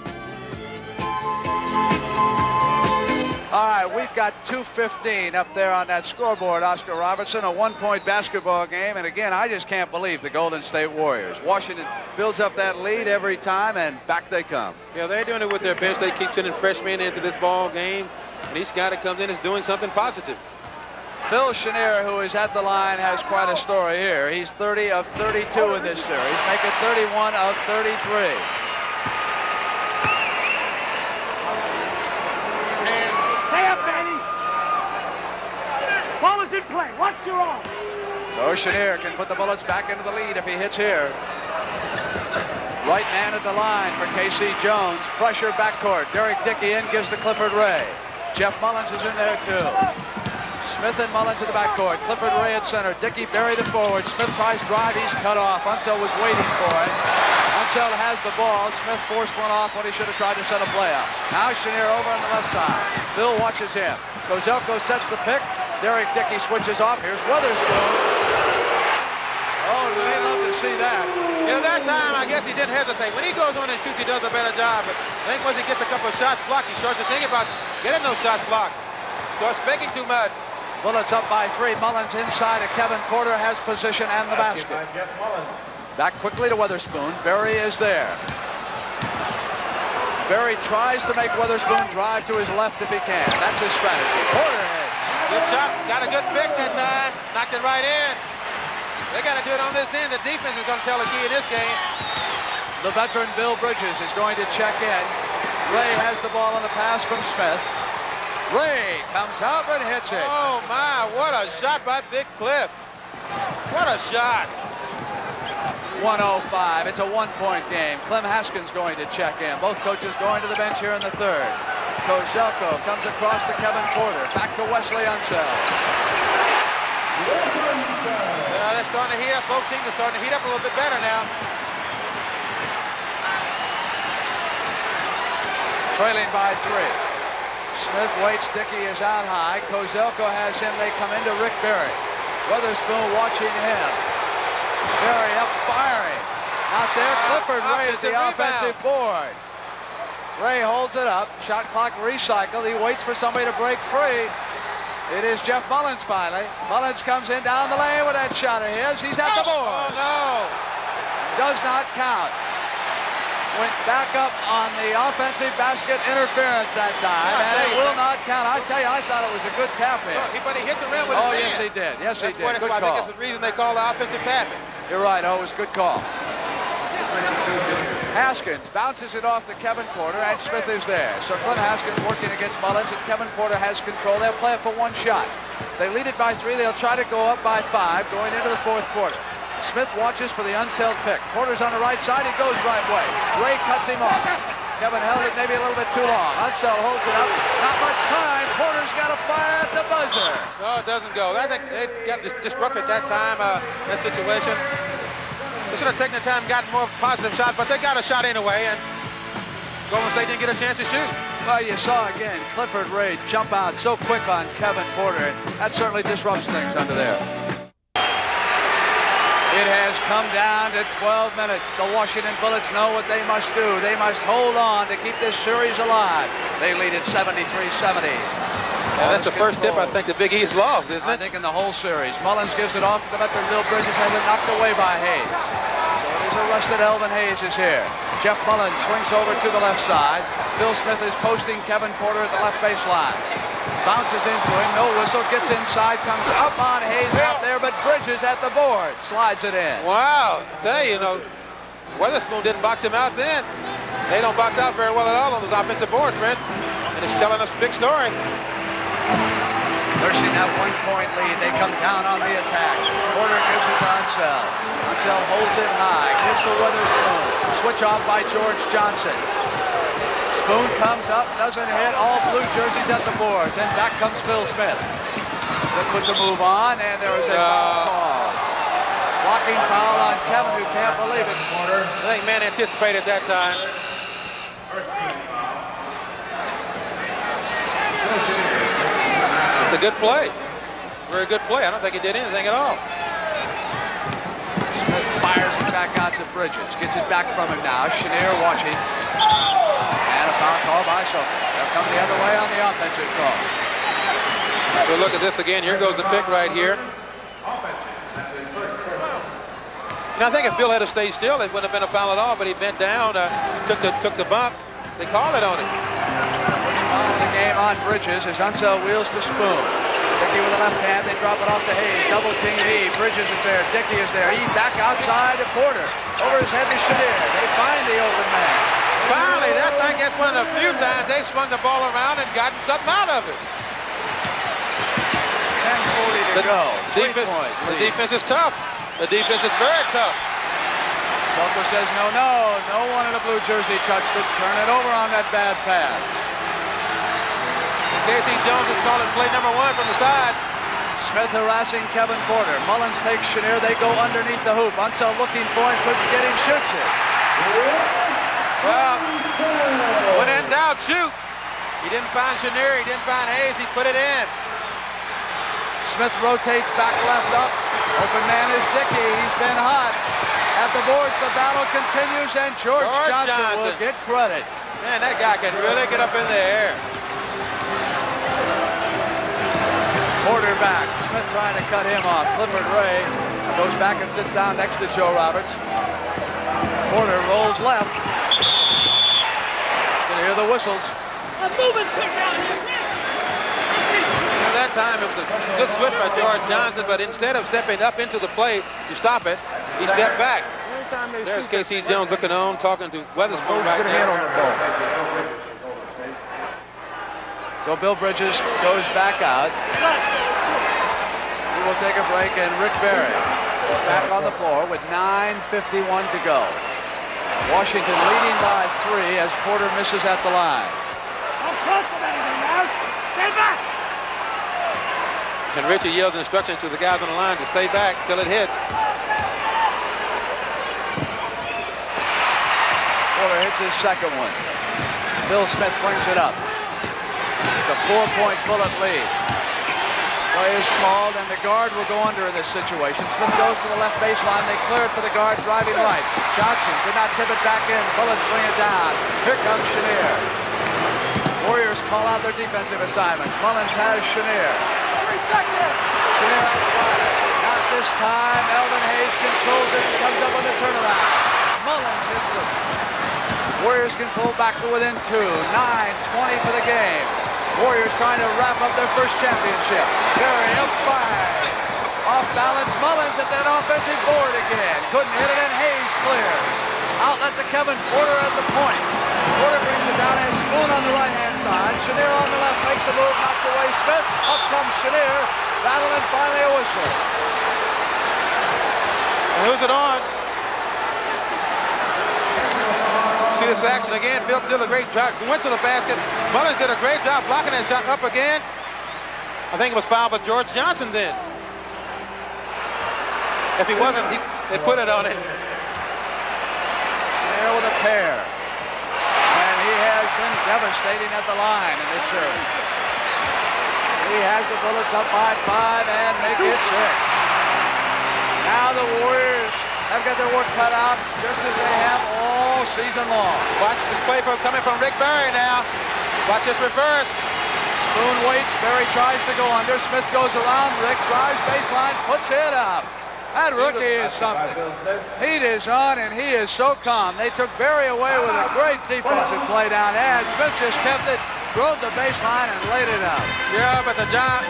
All right, we've got 2:15 up there on that scoreboard, Oscar Robertson, a 1-point basketball game. And again, I just can't believe the Golden State Warriors. Washington builds up that lead every time, and back they come. Yeah, they're doing it with their bench. They keep sending freshmen into this ball game, and each guy that comes in is doing something positive. Phil Chenier, who is at the line, has quite a story here. He's 30 of 32 in this series, making 31 of 33. Stay up, Manny. Ball is in play. Watch your own. So Chenier can put the Bullets back into the lead if he hits here. Right man at the line for K.C. Jones. Pressure backcourt. Derek Dickey in, gives to Clifford Ray. Jeff Mullins is in there too. Smith and Mullins at the backcourt. Clifford Ray at center. Dickey buried it forward. Smith tries drive. He's cut off. Unseld was waiting for it. Unseld has the ball. Smith forced one off when he should have tried to set a play up. Now Chenier over on the left side. Phil watches him. Kozelko sets the pick. Derek Dickey switches off. Here's Witherspoon. Oh, they love to see that. You know, that time, I guess he didn't hesitate. When he goes on and shoots, he does a better job. But I think once he gets a couple of shots blocked, he starts to think about getting those shots blocked. Starts making too much. Bullets up by 3. Mullins inside of Kevin Porter has position and the basket. Back quickly to Witherspoon. Barry is there. Barry tries to make Witherspoon drive to his left if he can. That's his strategy. Porter head. Good shot. Got a good pick that time. Knocked it right in. They got to do it on this end. The defense is going to tell the key in this game. The veteran Bill Bridges is going to check in. Ray has the ball on the pass from Smith. Ray comes up and hits it. Oh, my, what a shot by Big Cliff. What a shot. 105. It's a one-point game. Clem Haskins going to check in. Both coaches going to the bench here in the third. Kozelko comes across to Kevin Porter. Back to Wesley Unseld. They're starting to heat up. Both teams are starting to heat up a little bit better now. Trailing by 3. Smith waits. Dickey is out high. Kozelko has him. They come into Rick Barry. Weatherspoon watching him. Barry up firing. Out there. Clifford Ray is the offensive board. Ray holds it up. Shot clock recycled. He waits for somebody to break free. It is Jeff Mullins finally. Mullins comes in down the lane with that shot of his. He's at the board. Oh, no. Does not count. Went back up on the offensive basket interference that time, and it will not count. I tell you, I thought it was a good tap in. But he hit the rim with his hand. Yes, he did. Yes, he did. Good I call. think that's the reason they call the offensive tapping. You're right. Oh, it was a good call. Haskins bounces it off to Kevin Porter, and Smith is there. So Clem Haskins working against Mullins, and Kevin Porter has control. They'll play it for one shot. They lead it by 3. They'll try to go up by 5 going into the fourth quarter. Smith watches for the Unseld pick. Porter's on the right side. He goes right way. Ray cuts him off. Kevin held it maybe a little bit too long. Unseld holds it up. Not much time. Porter's got to fire at the buzzer. No, it doesn't go. I think they got disrupted that time, that situation. They should have taken the time and gotten more positive shot, but they got a shot anyway, and Golden State didn't get a chance to shoot. Well, you saw again Clifford Ray jump out so quick on Kevin Porter. That certainly disrupts things under there. It has come down to 12 minutes. The Washington Bullets know what they must do. They must hold on to keep this series alive. They lead at 73-70. Yeah, that's the first tip I think the Big East lost, isn't it? I think in the whole series. Mullins gives it off to the veteran Bill Bridges, has it knocked away by Hayes. So it is arrested. Elvin Hayes is here. Jeff Mullins swings over to the left side. Phil Smith is posting Kevin Porter at the left baseline. Bounces into him, no whistle, gets inside, comes up on Hayes out there, but Bridges at the board, slides it in. Wow, tell you, Weatherspoon didn't box him out then. They don't box out very well at all on those offensive boards, Fred. And it's telling us a big story. Nursing that 1-point lead, they come down on the attack. Porter gives it to Unseld. Unseld holds it high, gives to Weatherspoon. Switch off by George Johnson. Spoon comes up, doesn't hit, all blue jerseys at the boards, and back comes Phil Smith. That puts a move on, and there is a foul call. Blocking foul on Kevin, who can't believe it. I think man anticipated that time. It's a good play. Very good play. I don't think he did anything at all. Smith fires it back out to Bridges. Gets it back from him now. Chenier watching. And a foul call by Sophie. They'll come the other way on the offensive call. So look at this again. Here goes the pick right here. I think if Bill had stayed still, it wouldn't have been a foul at all, but he bent down, took the bump. They called it on him. Foul of the game on Bridges as Unseld wheels to Spoon. Dickey with the left hand, they drop it off to Hayes. Double team E. Bridges is there, Dickey is there. E back outside to Porter. Over his head to Chenier. They find the open man. Finally, I think that's one of the few times they swung the ball around and gotten something out of it. 10:40 to go. The defense is tough. The defense is very tough. Selko says no one in a blue jersey touched it. Turn it over on that bad pass. Casey Jones is calling play number 1 from the side. Smith harassing Kevin Porter. Mullins takes Chenier. They go underneath the hoop. Unseld looking for him, couldn't get him, shoots it. Well, when in doubt, shoot. He didn't find Chenier. He didn't find Hayes. He put it in. Smith rotates back left up. Open man is Dickey. He's been hot. At the boards, the battle continues, and George Johnson will get credit. Man, that guy can really get up in the air. Porter back. Smith trying to cut him off. Clifford Ray goes back and sits down next to Joe Roberts. Porter rolls left. You can hear the whistles. That time it was a good switch by George Johnson, but instead of stepping up into the play to stop it, he stepped back. time they There's shoot K.C. Jones looking on, talking to Weatherspoon right Good hand on there. the ball. So Bill Bridges goes back out. We will take a break, and Rick Barry is back on the floor with 9:51 to go. Washington leading by 3 as Porter misses at the line. Don't trust him anything now. Stand back. And Richie yells instructions to the guys on the line to stay back till it hits. Porter hits his second one. Bill Smith brings it up. It's a 4-point bullet lead. Play is called, and the guard will go under in this situation. Smith goes to the left baseline. They clear it for the guard driving right. Johnson did not tip it back in. Bullets bring it down. Here comes Chenier. Warriors call out their defensive assignments. Mullins has Chenier. Chenier on fire. Not this time. Elvin Hayes controls it and comes up with a turnaround. Mullins hits it. Warriors can pull back to within 2. 9:20 for the game. Warriors trying to wrap up their first championship. Barry up 5. Off balance, Mullins at that offensive board again. Couldn't hit it, and Hayes clears. Outlet to Kevin Porter at the point. Porter brings it down, has Spoon on the right-hand side. Chenier on the left makes a move, knocked away Smith. Up comes Chenier. Battle, and finally a whistle. And who's it on? See this action again. Bill did a great job. Went to the basket. Mullins did a great job blocking that shot up again. I think it was fouled by George Johnson then. If he wasn't, they put it on it. Chenier with a pair. And he has been devastating at the line in this series. He has the Bullets up by 5 and make it 6. Now the Warriors have got their work cut out just as they have all season long. Watch this play coming from Rick Barry now. Watch this reverse. Spoon waits. Barry tries to go under. Smith goes around. Rick drives baseline, puts it up. That rookie is something. Heat is on, and he is so calm. They took Barry away with a great defensive play down there. Smith just kept it, drove the baseline, and laid it out. Yeah, but the job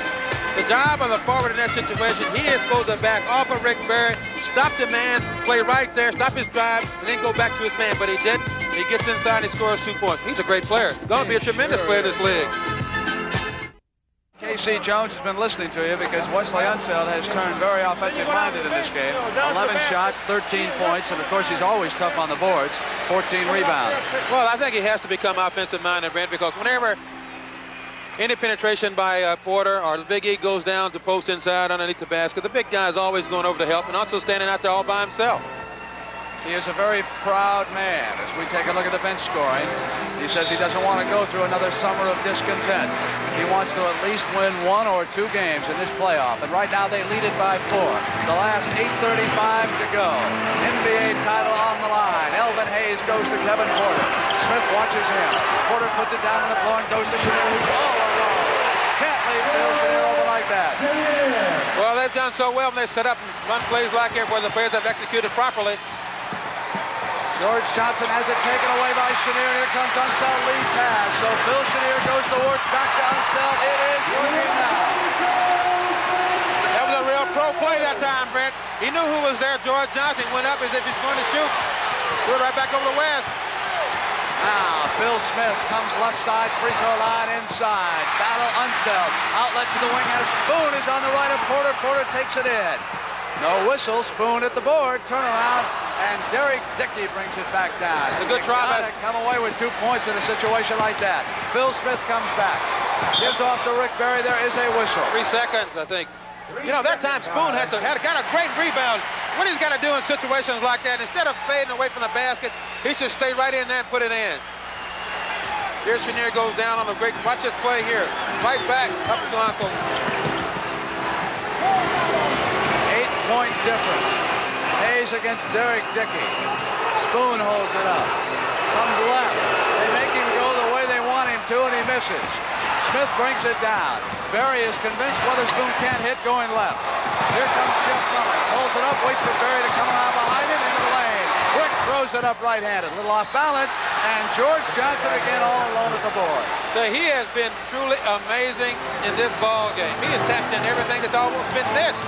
of the forward in that situation, he is supposed to back off of Rick Barry, stop the man, play right there, stop his drive, and then go back to his man. But he didn't. He gets inside and he scores 2 points. He's a great player. Going to be a tremendous player this league. K.C. Jones has been listening to you because Wesley Unseld has turned very offensive-minded in this game. 11 shots, 13 points, and of course he's always tough on the boards. 14 rebounds. Well, I think he has to become offensive-minded, Brent, because whenever any penetration by Porter or the Big E goes down to post inside underneath the basket, the big guy is always going over to help and also standing out there all by himself. He is a very proud man. As we take a look at the bench scoring, he says he doesn't want to go through another summer of discontent. He wants to at least win 1 or 2 games in this playoff. And right now they lead it by 4. The last 8:35 to go. NBA title on the line. Elvin Hayes goes to Kevin Porter. Smith watches him. Porter puts it down on the floor and goes to Chenier, who's all alone. Can't leave Phil Chenier over like that. Well, they've done so well when they set up and run plays like here where the players have executed properly. George Johnson has it taken away by Chenier. Here comes Unseld, lead pass. So Phil Chenier goes to work, back to Unseld. It is working now. That was a real pro play that time, Brent. He knew who was there. George Johnson went up as if he's going to shoot. Threw it right back over the West. Now, Phil Smith comes left side, free throw line inside. Battle Unseld. Outlet to the wing as Spoon is on the right of Porter. Porter takes it in. No whistle. Spoon at the board. Turnaround. And Derek Dickey brings it back down. It's a good try by... Come away with 2 points in a situation like that. Phil Smith comes back. Gives off to Rick Barry. There is a whistle. 3 seconds, I think. You know, that time Spoon got a great rebound. What he's got to do in situations like that, instead of fading away from the basket, he should stay right in there and put it in. Here Chenier goes down on the great... Watch this play here. Right back, up to Lonzo. 8-point difference. Hayes against Derek Dickey. Spoon holds it up. Comes left. They make him go the way they want him to, and he misses. Smith brings it down. Barry is convinced Weatherspoon can't hit going left. Here comes Jeff Mullins. Holds it up, waits for Barry to come around behind him into the lane. Rick throws it up right-handed. A little off balance, and George Johnson again all alone at the board. So he has been truly amazing in this ball game. He has tapped in everything that's almost been missed.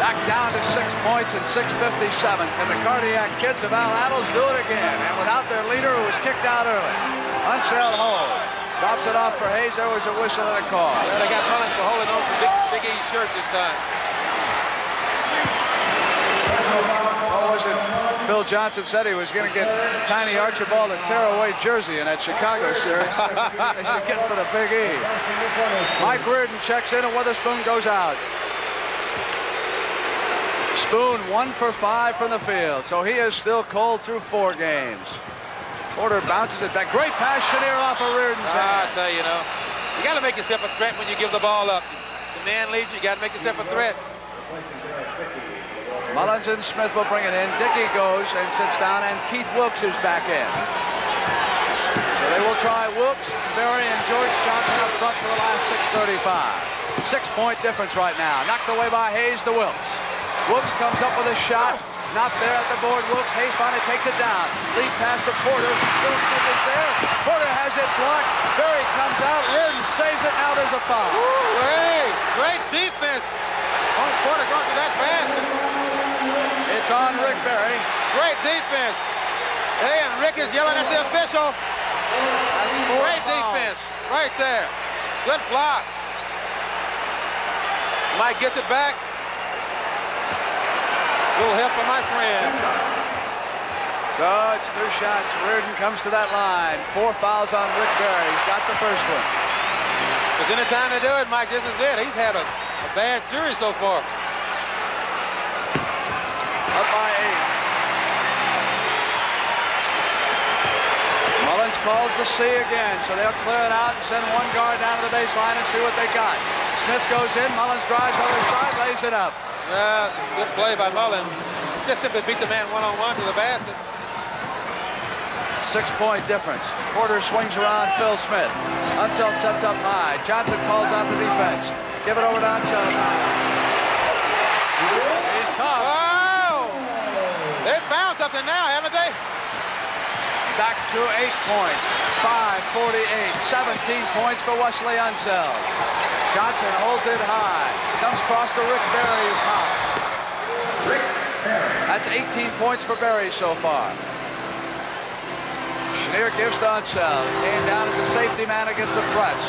Back down to 6 points and 6:57. Can the Cardiac Kids of Al Attles do it again? And without their leader, who was kicked out early. Unseld hold. Drops it off for Hayes. There was a whistle and a call. They got Mullins for holding on to Big E's shirt this time. What was it? Phil Johnson said he was going to get Tiny Archibald a tearaway jersey in that Chicago series. They should get for the Big E. Mike Reardon checks in and Witherspoon goes out. Spoon 1 for 5 from the field, so he is still cold through 4 games. Porter bounces it back. Great pass, Chenier off of Reardon's hand. I tell you, you got to make yourself a threat when you give the ball up. The man leads you got to make yourself a threat. Mullins and Smith will bring it in. Dickey goes and sits down, and Keith Wilkes is back in. So they will try Wilkes, Berry, and George Johnson up front for the last 6:35. 6-point difference right now. Knocked away by Hayes to Wilkes. Wilkes comes up with a shot. Not there at the board. Wilkes. Hayes finally takes it down. Lead pass to Porter. Bill Smith is there. Porter has it blocked. Berry comes out. Reardon saves it. Now there's a foul. Great defense. Porter going to that basket. It's on Rick Berry. Great defense. Hey, and Rick is yelling at the official. Great defense. Right there. Good block. Mike gets it back. Little help from my friend. So it's 2 shots. Reardon comes to that line. 4 fouls on Rick Berry. He's got the first one. There's any time to do it, Mike. This is it. He's had a bad series so far. Up by 8. Mullins calls the C again, so they'll clear it out and send one guard down to the baseline and see what they got. Smith goes in. Mullins drives other side, lays it up. Yeah, good play by Mullins. Just simply beat the man one-on-one to the basket. 6-point difference. Porter swings around Phil Smith. Unseld sets up high. Johnson calls out the defense. Give it over to Unseld. He's tough. Wow! They've found something now, haven't they? Back to 8 points. 5:48. 17 points for Wesley Unseld. Johnson holds it high. Comes across to Rick Berry, who pops. That's 18 points for Berry so far. Chenier gives to Unseld. Came down as a safety man against the press.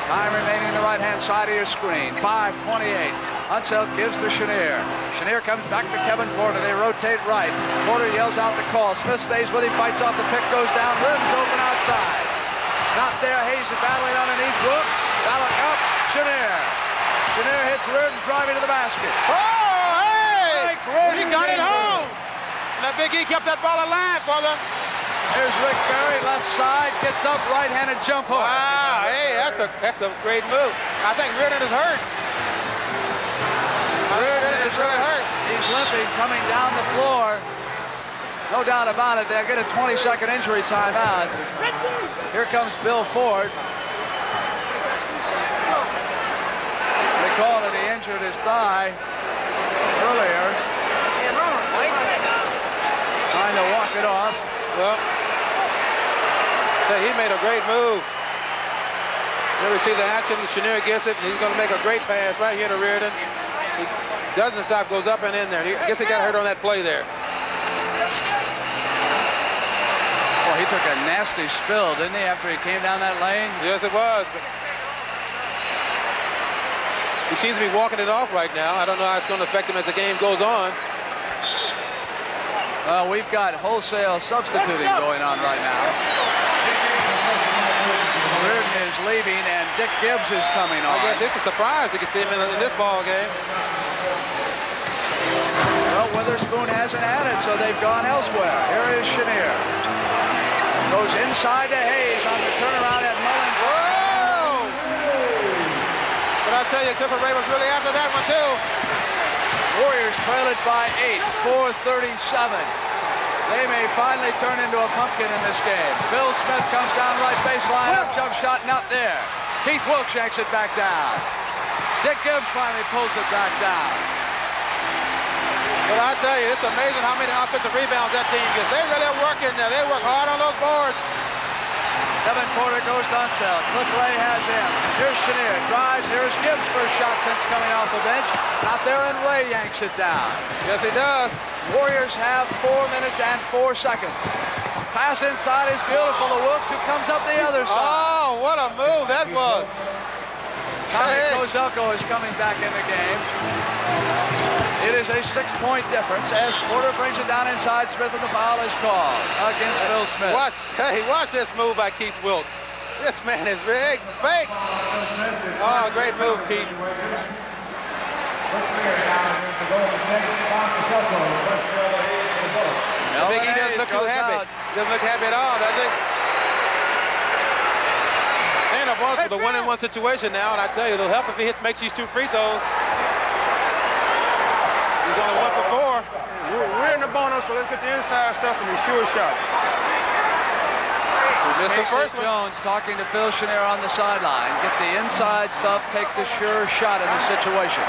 Time remaining on the right-hand side of your screen. 5:28. Unseld gives to Chenier. Chenier comes back to Kevin Porter. They rotate right. Porter yells out the call. Smith stays with him, fights off the pick, goes down. Rims open outside. Not there. Hayes is battling underneath. Brooks. Battling up. Chenier. Chenier hits Reardon, driving to the basket. Oh, hey! He got it home. And that Big E kept that ball alive, brother. There's Rick Berry, left side, gets up, right-handed jump hook. Wow, hey, that's a great move. I think Reardon is hurt. Reardon is really hurt. He's limping, coming down the floor. No doubt about it. They'll get a 20-second injury timeout. Here comes Bill Ford. They call it he injured his thigh earlier. Trying to walk it off. Well, he made a great move. You ever see the action? Chenier gets it. He's going to make a great pass right here to Reardon. He doesn't stop, goes up and in there. I guess he got hurt on that play there. Well, he took a nasty spill, didn't he, after he came down that lane? Yes, it was. He seems to be walking it off right now. I don't know how it's going to affect him as the game goes on. Well, we've got wholesale substituting going on right now. Reardon is leaving, and Dick Gibbs is coming on. I guess it's a surprise to see him in this ball game. Well, Witherspoon hasn't had it, so they've gone elsewhere. Here is Chenier. Goes inside to Hayes on the turnaround at Mullins. Oh! But I'll tell you, Clifford Ray was really after that one, too. Warriors trail it by 8, 4:37. They may finally turn into a pumpkin in this game. Bill Smith comes down right baseline, up jump shot, not there. Keith Wilkes yanks it back down. Dick Gibbs finally pulls it back down. But I tell you, it's amazing how many offensive rebounds that team gets. They really are working there. They work hard on those boards. Kevin Porter goes to Unseld. Cliff Ray has him. Here's Chenier. Drives. Here's Gibbs for a shot since coming off the bench. Out there, and Ray yanks it down. Yes, he does. Warriors have 4 minutes and 4 seconds. Pass inside is beautiful to Wilkes, who comes up the other side. Oh, what a move that was. Tommy Kozelko is coming back in the game. It is a 6-point difference as Porter brings it down inside Smith, and the foul is called against Phil Smith. Watch this move by Keith Wilkes. This man is big, fake. Oh, great move, Keith. Big E doesn't look too happy. Doesn't look happy at all, does he? And a ball for the 1-on-1 situation now, and I tell you, it'll help if he makes these 2 free throws. He's only 1 for 4. We're in the bonus, so let's get the inside stuff and the sure shot. Missed the first one. Jones talking to Phil Chenier on the sideline. Get the inside stuff, take the sure shot in the situation.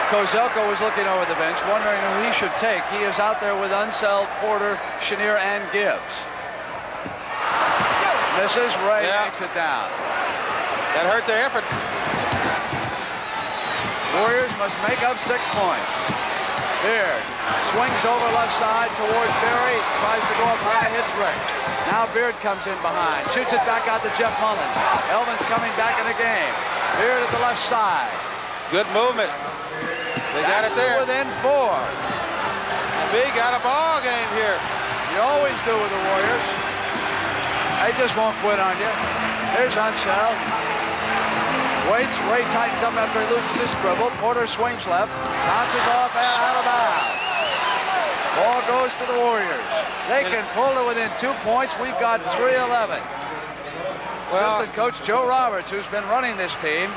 Kozelko was looking over the bench, wondering who he should take. He is out there with Unseld, Porter, Chenier, and Gibbs. Misses. Ray takes it down. That hurt their effort. Warriors must make up 6 points. Beard swings over left side towards Berry. Tries to go up high, hits Rick. Now Beard comes in behind. Shoots it back out to Jeff Mullins. Elvin's coming back in the game. Beard at the left side. Good movement. They got it there. Within 4. Big got a ball game here. You always do with the Warriors. They just won't quit on you. Here's Unseld. Waits. Ray tightens up after he loses his dribble. Porter swings left. Bounces off and out of bounds. Ball goes to the Warriors. They can pull it within 2 points. We've got 3-11. Assistant coach Joe Roberts, who's been running this team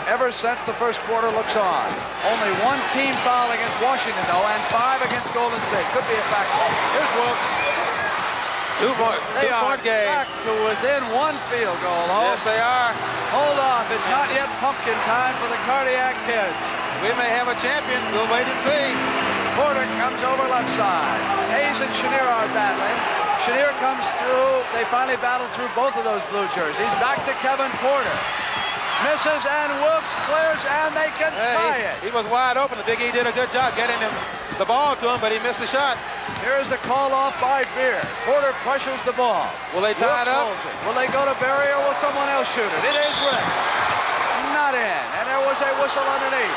ever since the first quarter, looks on. Only 1 team foul against Washington, though, and 5 against Golden State. Could be a factor. Here's Wilkes. 2-point game. Back to within 1 field goal. Yes, they are. Hold off. It's not yet pumpkin time for the Cardiac kids. We may have a champion. We'll wait and see. Porter comes over left side. Hayes and Chenier are battling. Chenier comes through. They finally battle through both of those blue jerseys. Back to Kevin Porter. Misses, and Wilkes clears, and they can tie it. He was wide open. The Big E did a good job getting him the ball to him, but he missed the shot. Here's the call off by Beard. Porter pressures the ball. Will they tie it up? Will they go to Berry, or will someone else shoot it? It is Rick. Not in, and there was a whistle underneath.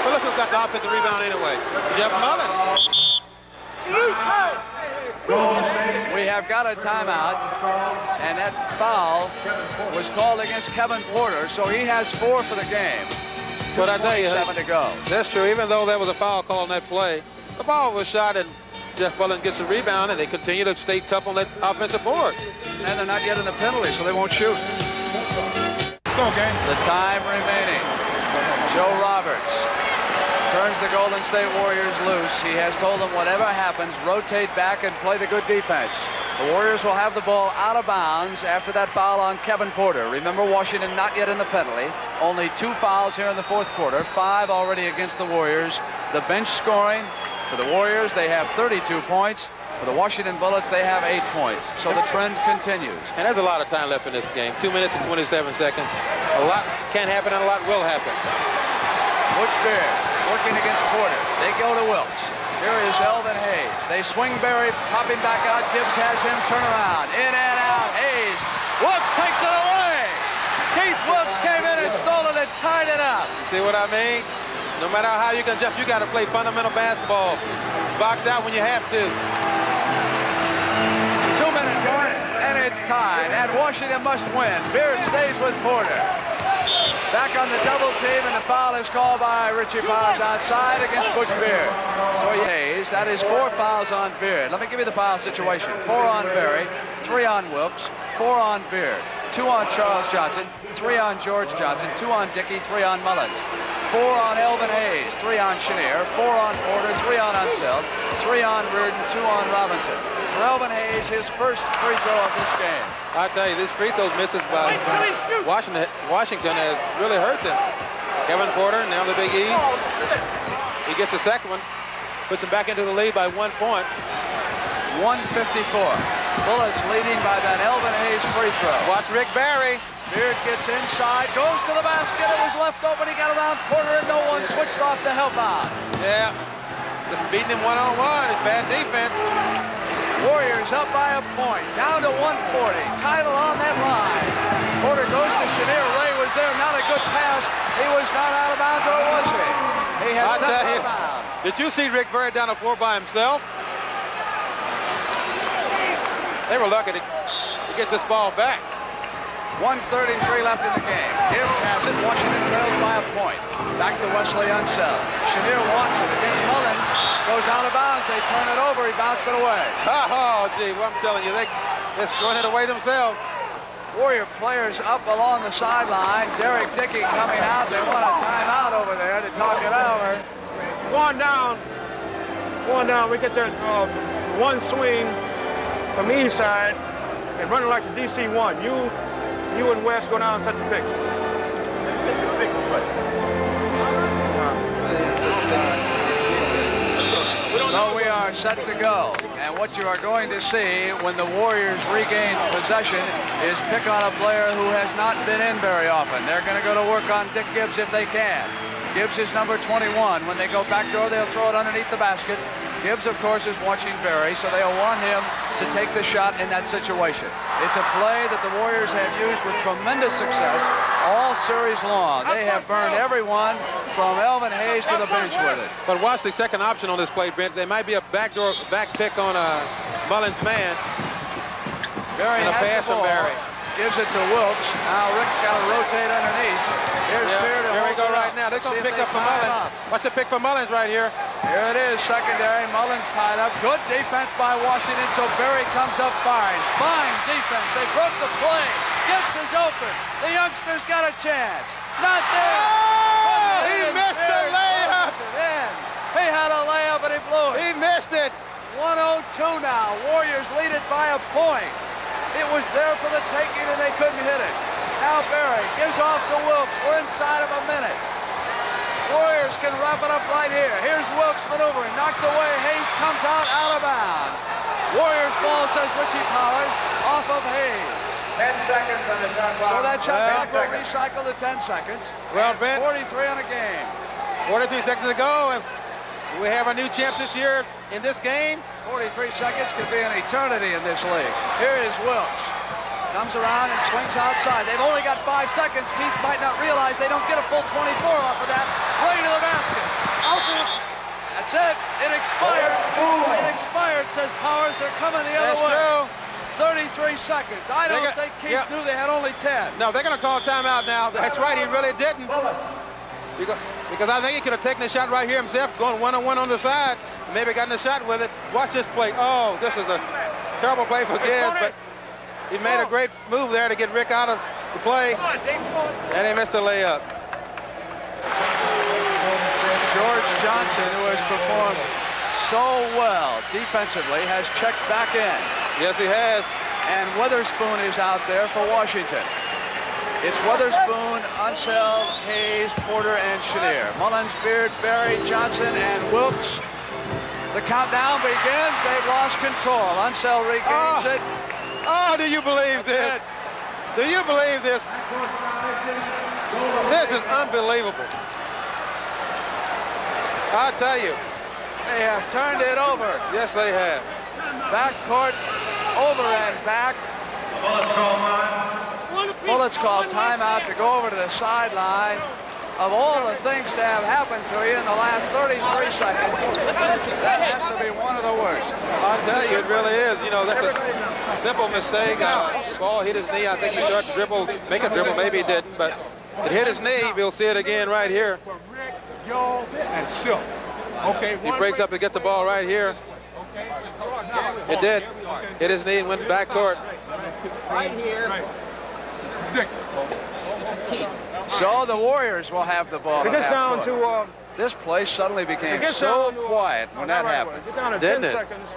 But look who's got the offensive rebound anyway. Jeff Mullins. We have got a timeout, and that foul was called against Kevin Porter, so he has 4 for the game. But I tell you, 7 to go. That's true. Even though there was a foul call on that play, the ball was shot, and Jeff Mullins gets a rebound, and they continue to stay tough on that offensive board. And they're not getting the penalty, so they won't shoot. Okay. The time remaining. Joe Roberts turns the Golden State Warriors loose. He has told them whatever happens, rotate back and play the good defense. The Warriors will have the ball out of bounds after that foul on Kevin Porter. Remember, Washington not yet in the penalty. Only 2 fouls here in the 4th quarter. 5 already against the Warriors. The bench scoring for the Warriors, they have 32 points. For the Washington Bullets, they have 8 points. So the trend continues. And there's a lot of time left in this game. 2 minutes and 27 seconds. A lot can happen, and a lot will happen. Butch Beard working against Porter. They go to Wilkes. Here is Elvin Hayes. They swing Berry, popping back out. Gibbs has him turn around. In and out. Hayes. Wilkes takes it away. Keith Wilkes came in and stole it and tied it up. See what I mean? No matter how you can jump, you got to play fundamental basketball. Box out when you have to. 2-minute mark, and it's tied. And Washington must win. Beard stays with Porter. Back on the double team, and the foul is called by Richie Powers outside against Butch Beard. So Hayes, that is 4 fouls on Beard. Let me give you the foul situation. 4 on Berry, 3 on Wilkes, 4 on Beard, 2 on Charles Johnson, 3 on George Johnson, 2 on Dickey, 3 on Mullins, 4 on Elvin Hayes, 3 on Chenier, 4 on Porter, 3 on Unseld, 3 on Reardon, 2 on Robinson. For Elvin Hayes, his first free throw of this game. I tell you, these free throws misses by Washington has really hurt them. Kevin Porter, now the Big E. He gets the second one, puts him back into the lead by 1 point. 154. Bullets leading by that Elvin Hayes free throw. Watch Rick Barry. Beard gets inside, goes to the basket. It was left open. He got around Porter, and no one switched off to help out. Yeah, just beating him one-on-one. It's bad defense. Warriors up by a point, down to 140. Title on that line. Porter goes to Chenier. Ray was there, not a good pass. He was not out of bounds, or was he? He had I'll nothing tell you, out of bounds. did you see Rick Barry down the floor by himself? They were lucky to get this ball back. 1:33 left in the game. Gibbs has it. Washington trails by a point. Back to Wesley Unseld. Chenier wants it against Mullins. Goes out of bounds. They turn it over. He bounced it away. Oh, gee, well, I'm telling you, they're throwing it away themselves. Warrior players up along the sideline. Derek Dickey coming out. They want a timeout over there to talk it over. Going down. We get that one swing from the east side and running like the DC-1. You and West go down and set the fix. So we are set to go. And what you are going to see when the Warriors regain possession is pick on a player who has not been in very often. They're going to go to work on Dick Gibbs if they can. Gibbs is number 21. When they go backdoor, they'll throw it underneath the basket. Gibbs, of course, is watching Barry, so they'll want him to take the shot in that situation. It's a play that the Warriors have used with tremendous success all series long. They have burned everyone from Elvin Hayes to the bench with it. But watch the second option on this play, Brent. There might be a back pick on Mullins' man. Barry and a pass from Barry. Gives it to Wilkes. Now Rick's got to rotate underneath. Here's Beard. Here we go right now. They're going to pick up for Mullins. Watch the pick for Mullins right here. Here it is, secondary. Mullins tied up. Good defense by Washington, so Barry comes up fine. Fine defense. They broke the play. Gibbs is open. The youngster's got a chance. Not there. Oh, he missed the layup. He had a layup, and he blew it. He missed it. 102 now. Warriors lead it by a point. It was there for the taking, and they couldn't hit it. Now Barry gives off to Wilkes. We're inside of a minute. Warriors can wrap it up right here. Here's Wilkes maneuvering. Knocked away. Hayes comes out of bounds. Warriors ball, says Richie Powers, off of Hayes. 10 seconds on the shot clock. So that shot clock will recycle to 10 seconds. Well, Ben, 43 on a game. 43 seconds to go, and we have a new champ this year in this game. 43 seconds could be an eternity in this league. Here is Wilkes. Comes around and swings outside. They've only got 5 seconds. Keith might not realize they don't get a full 24 off of that. Play to the basket. That's it. It expired. It expired, says Powers. They're coming the other way. That's true. 33 seconds. I don't think Keith knew they had only 10. No, they're going to call timeout now. That's right. He really didn't. Because I think he could have taken the shot right here himself, going one-on-one on the side. Maybe gotten a shot with it. Watch this play. Oh, this is a terrible play for Gibbs, but he made a great move there to get Rick out of the play, and he missed the layup. George Johnson, who has performed so well defensively, has checked back in. Yes, he has. And Witherspoon is out there for Washington. It's Witherspoon, Unseld, Hayes, Porter, and Chenier. Mullins, Beard, Barry, Johnson, and Wilkes. The countdown begins. They've lost control. Unseld regains it. Oh, do you believe this? Do you believe this? This is unbelievable. I'll tell you. They have turned it over. Yes, they have. Backcourt, over and back. Bullets call timeout to go over to the sideline. Of all the things to have happened to you in the last 33 seconds, that has to be one of the worst. I'll tell you, it really is. You know, that's a simple mistake. Ball hit his knee. I think he started to dribble, make a dribble. Maybe he didn't, but it hit his knee. We'll see it again right here. Rick, Joe, and Silk. Okay. He breaks up to get the ball right here. It did. Hit his knee and went backcourt. Right here. Dick. So the Warriors will have the ball. It gets down to this place suddenly became so quiet when that happened. Get down to Didn't 10 it? seconds.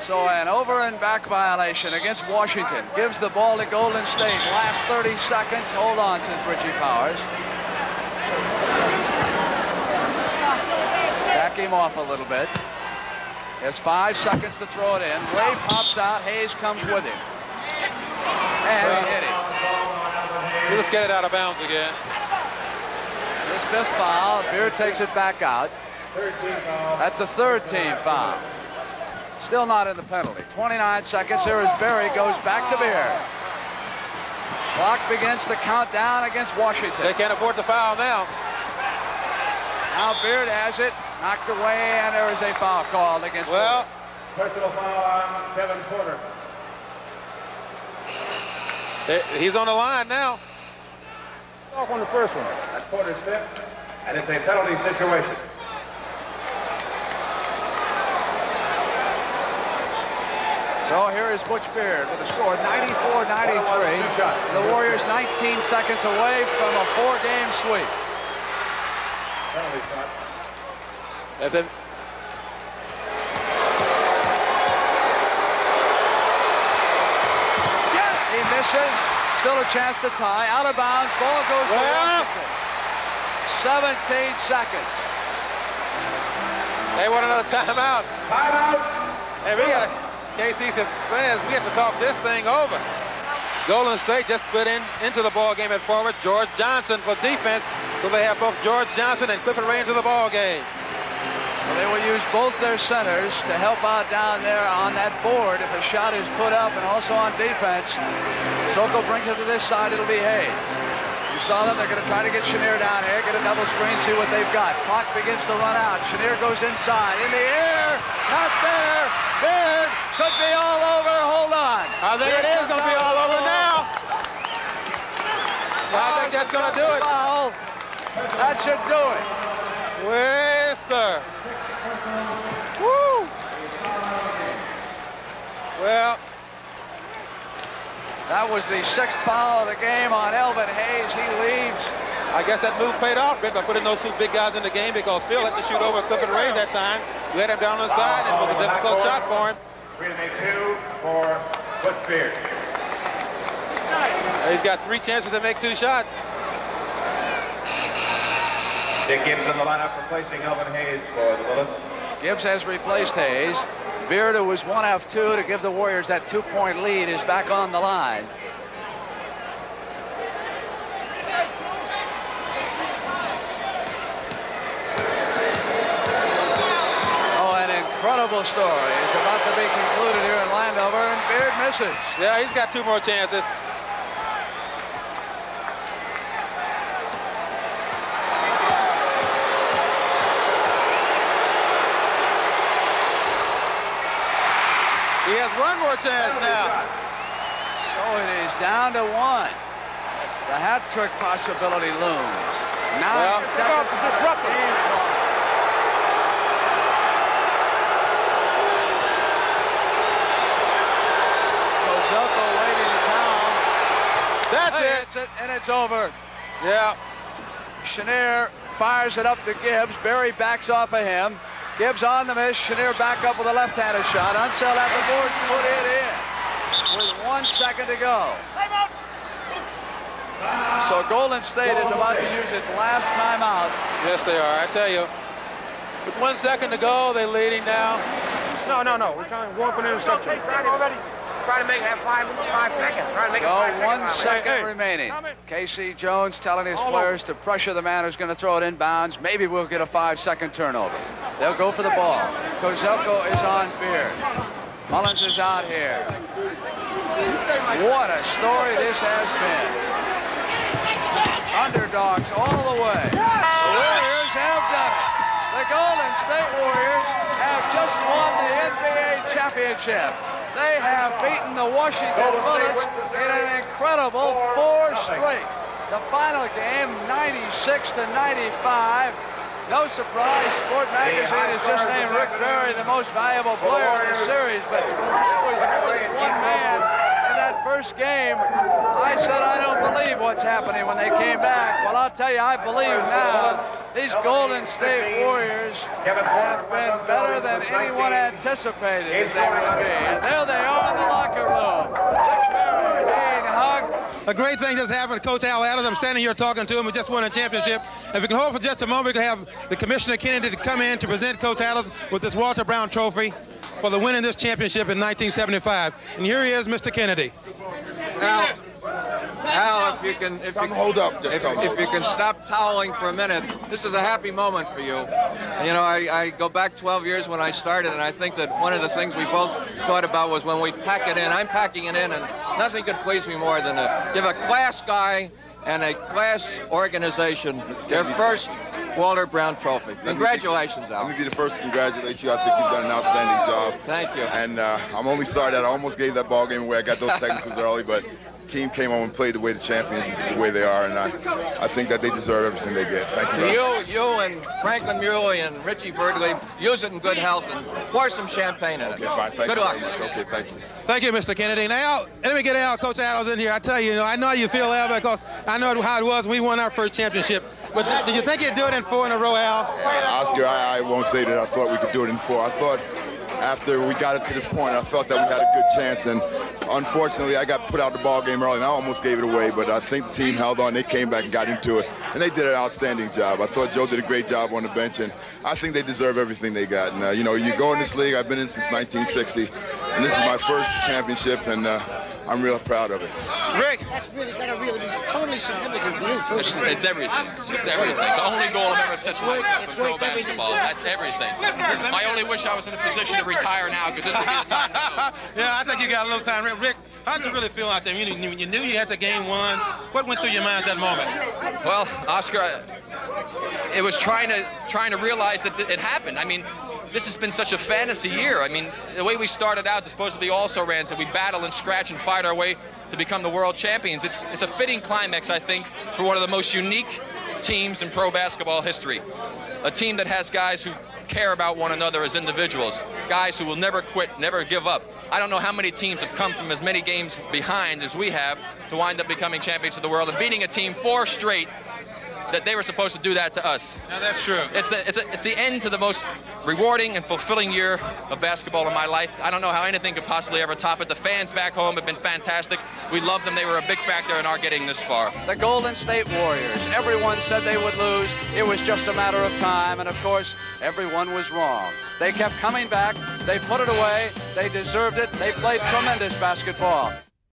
So an over and back violation against Washington. Gives the ball to Golden State. Last 30 seconds. Hold on, says Richie Powers. Back him off a little bit. Has 5 seconds to throw it in. Ray pops out. Hayes comes with him. And he hit him. We'll just get it out of bounds again. His 5th foul. Beard takes it back out. That's the 3rd team foul. Still not in the penalty. 29 seconds. Here is Berry. Goes back to Beard. Clock begins to count down against Washington. They can't afford the foul now. Now Beard has it. Knocked away, and there is a foul called against Beard. Personal foul on Kevin Porter. He's on the line now. Off on the first one. That's Porter's 5th, and it's a penalty situation. So here is Butch Beard with a score of 94-93. The Warriors 19 seconds away from a 4-game sweep. Penalty shot. That's it. He misses. Still a chance to tie. Out of bounds. Ball goes to Washington. 17 seconds. They want another timeout. Timeout. Hey, we got to, KC says, fans, we have to talk this thing over. Golden State just put into the ball game at forward George Johnson for defense. So they have both George Johnson and Clifford Ray into the ball game. So they will use both their centers to help out down there on that board if a shot is put up, and also on defense. Soko brings it to this side. It'll be Hayes. You saw them. They're going to try to get Chenier down here, get a double screen, see what they've got. Clock begins to run out. Chenier goes inside. In the air. Not there. Beard could be all over. Hold on. I think it is going to be all over now. I think that's going to do it. Foul. That should do it. Yes, sir. Woo. Well, that was the 6th foul of the game on Elvin Hayes. He leaves. I guess that move paid off, Rick, by putting those 2 big guys in the game, because Phil had to shoot over Clifford Ray that time. We had him down on the side, and it was a difficult shot for him. 3 to make 2 for Butch Beard. He's got 3 chances to make 2 shots. Dick Gibbs in the lineup replacing Elvin Hayes for the Bullets. Gibbs has replaced Hayes. Beard, who was 1 of 2 to give the Warriors that 2-point lead, is back on the line. Oh, an incredible story is about to be concluded here in Landover, and Beard misses. Yeah, he's got 2 more chances. He has 1 more chance now. So it is down to 1. The hat trick possibility looms. 9 seconds to disrupt the game clock. Kozoko waiting down. That's it. And it's over. Yeah. Chenier fires it up to Gibbs. Berry backs off of him. Gibbs on the miss. Chenier back up with a left-handed shot. Unseld at the board, put it in with 1 second to go. So Golden State is about to use its last timeout. Yes, they are. I tell you, with 1 second to go, they're leading now. No. We're trying to go up an interception. Try to make it 5 seconds. Try to make it 5 So 1 seconds. second remaining. Casey Jones telling his players to pressure the man who's going to throw it inbounds. Maybe we'll get a 5-second turnover. They'll go for the ball. Kozoko is on Beard. Mullins is out here. What a story this has been. Underdogs all the way. The Warriors have done it. The Golden State Warriors have just won the NBA championship. They have beaten the Washington Bullets in an incredible 4 straight. The final game, 96-95. No surprise, Sport Magazine has just named Rick Barry the most valuable player in the series, but it was really one man in that first game. I said I don't believe what's happening when they came back. Well, I'll tell you, I believe now. These Golden State Warriors have been better than anyone anticipated that they would be. And there they are in the locker room. Rick Barry being hugged. a great thing just happened to Coach Al Adams. I'm standing here talking to him. We just won a championship. If we can hold for just a moment, we can have the Commissioner Kennedy to come in to present Coach Adams with this Walter Brown Trophy for the winning this championship in 1975. And here he is, Mr. Kennedy. Al, if you can stop toweling for a minute, this is a happy moment for you. You know, I go back 12 years when I started, and I think that one of the things we both thought about was when we pack it in. I'm packing it in, and nothing could please me more than to give a class guy and a class organization their first Walter Brown Trophy. Congratulations, Al. Let me be the first to congratulate you. I think you've done an outstanding job. Thank you. And I'm only sorry that I almost gave that ball game away. I got those technicals early, but the team came home and played the way the champions, the way they are, and I think that they deserve everything they get. Thank you. You and Franklin Muley and Richie Birdley, use it in good health and pour some champagne in it. Okay, fine. Thank good you luck. very much. Okay, thank you. Thank you, Mr. Kennedy. Now, let me get Coach Adams in here. I tell you, I know how you feel, Al, because I know how it was when we won our first championship. But did you think you'd do it in 4 in a row, Al? Oscar, I won't say that I thought we could do it in 4. I thought after we got it to this point, I felt that we had a good chance, and unfortunately, I got put out the ball game early, and I almost gave it away, but I think the team held on. They came back and got into it, and they did an outstanding job. I thought Joe did a great job on the bench, and I think they deserve everything they got. And, you know, you go in this league, I've been in since 1960, and this is my first championship, and I'm real proud of it. Rick? That's really got to really be totally significant for you personally. It's everything. It's everything. The only goal I've ever set for myself in pro basketball. That's everything. I only wish I was in a position to retire now, because this would be the time to do it. Yeah, I think you got a little time. Rick, how did you really feel out there? You knew you had the game won. What went through your mind at that moment? Well, Oscar, it was trying to realize that it happened. I mean, this has been such a fantasy year. I mean, the way we started out, supposed to be also-rans, that we battled and scratched and fight our way to become the world champions. It's a fitting climax, I think, for one of the most unique teams in pro basketball history. A team that has guys who care about one another as individuals, guys who will never quit, never give up. I don't know how many teams have come from as many games behind as we have to wind up becoming champions of the world and beating a team 4 straight that they were supposed to do that to us. Now, that's true. It's the end to the most rewarding and fulfilling year of basketball in my life. I don't know how anything could possibly ever top it. The fans back home have been fantastic. We love them. They were a big factor in our getting this far. The Golden State Warriors. Everyone said they would lose. It was just a matter of time, and of course, everyone was wrong. They kept coming back. They put it away. They deserved it. They played tremendous basketball.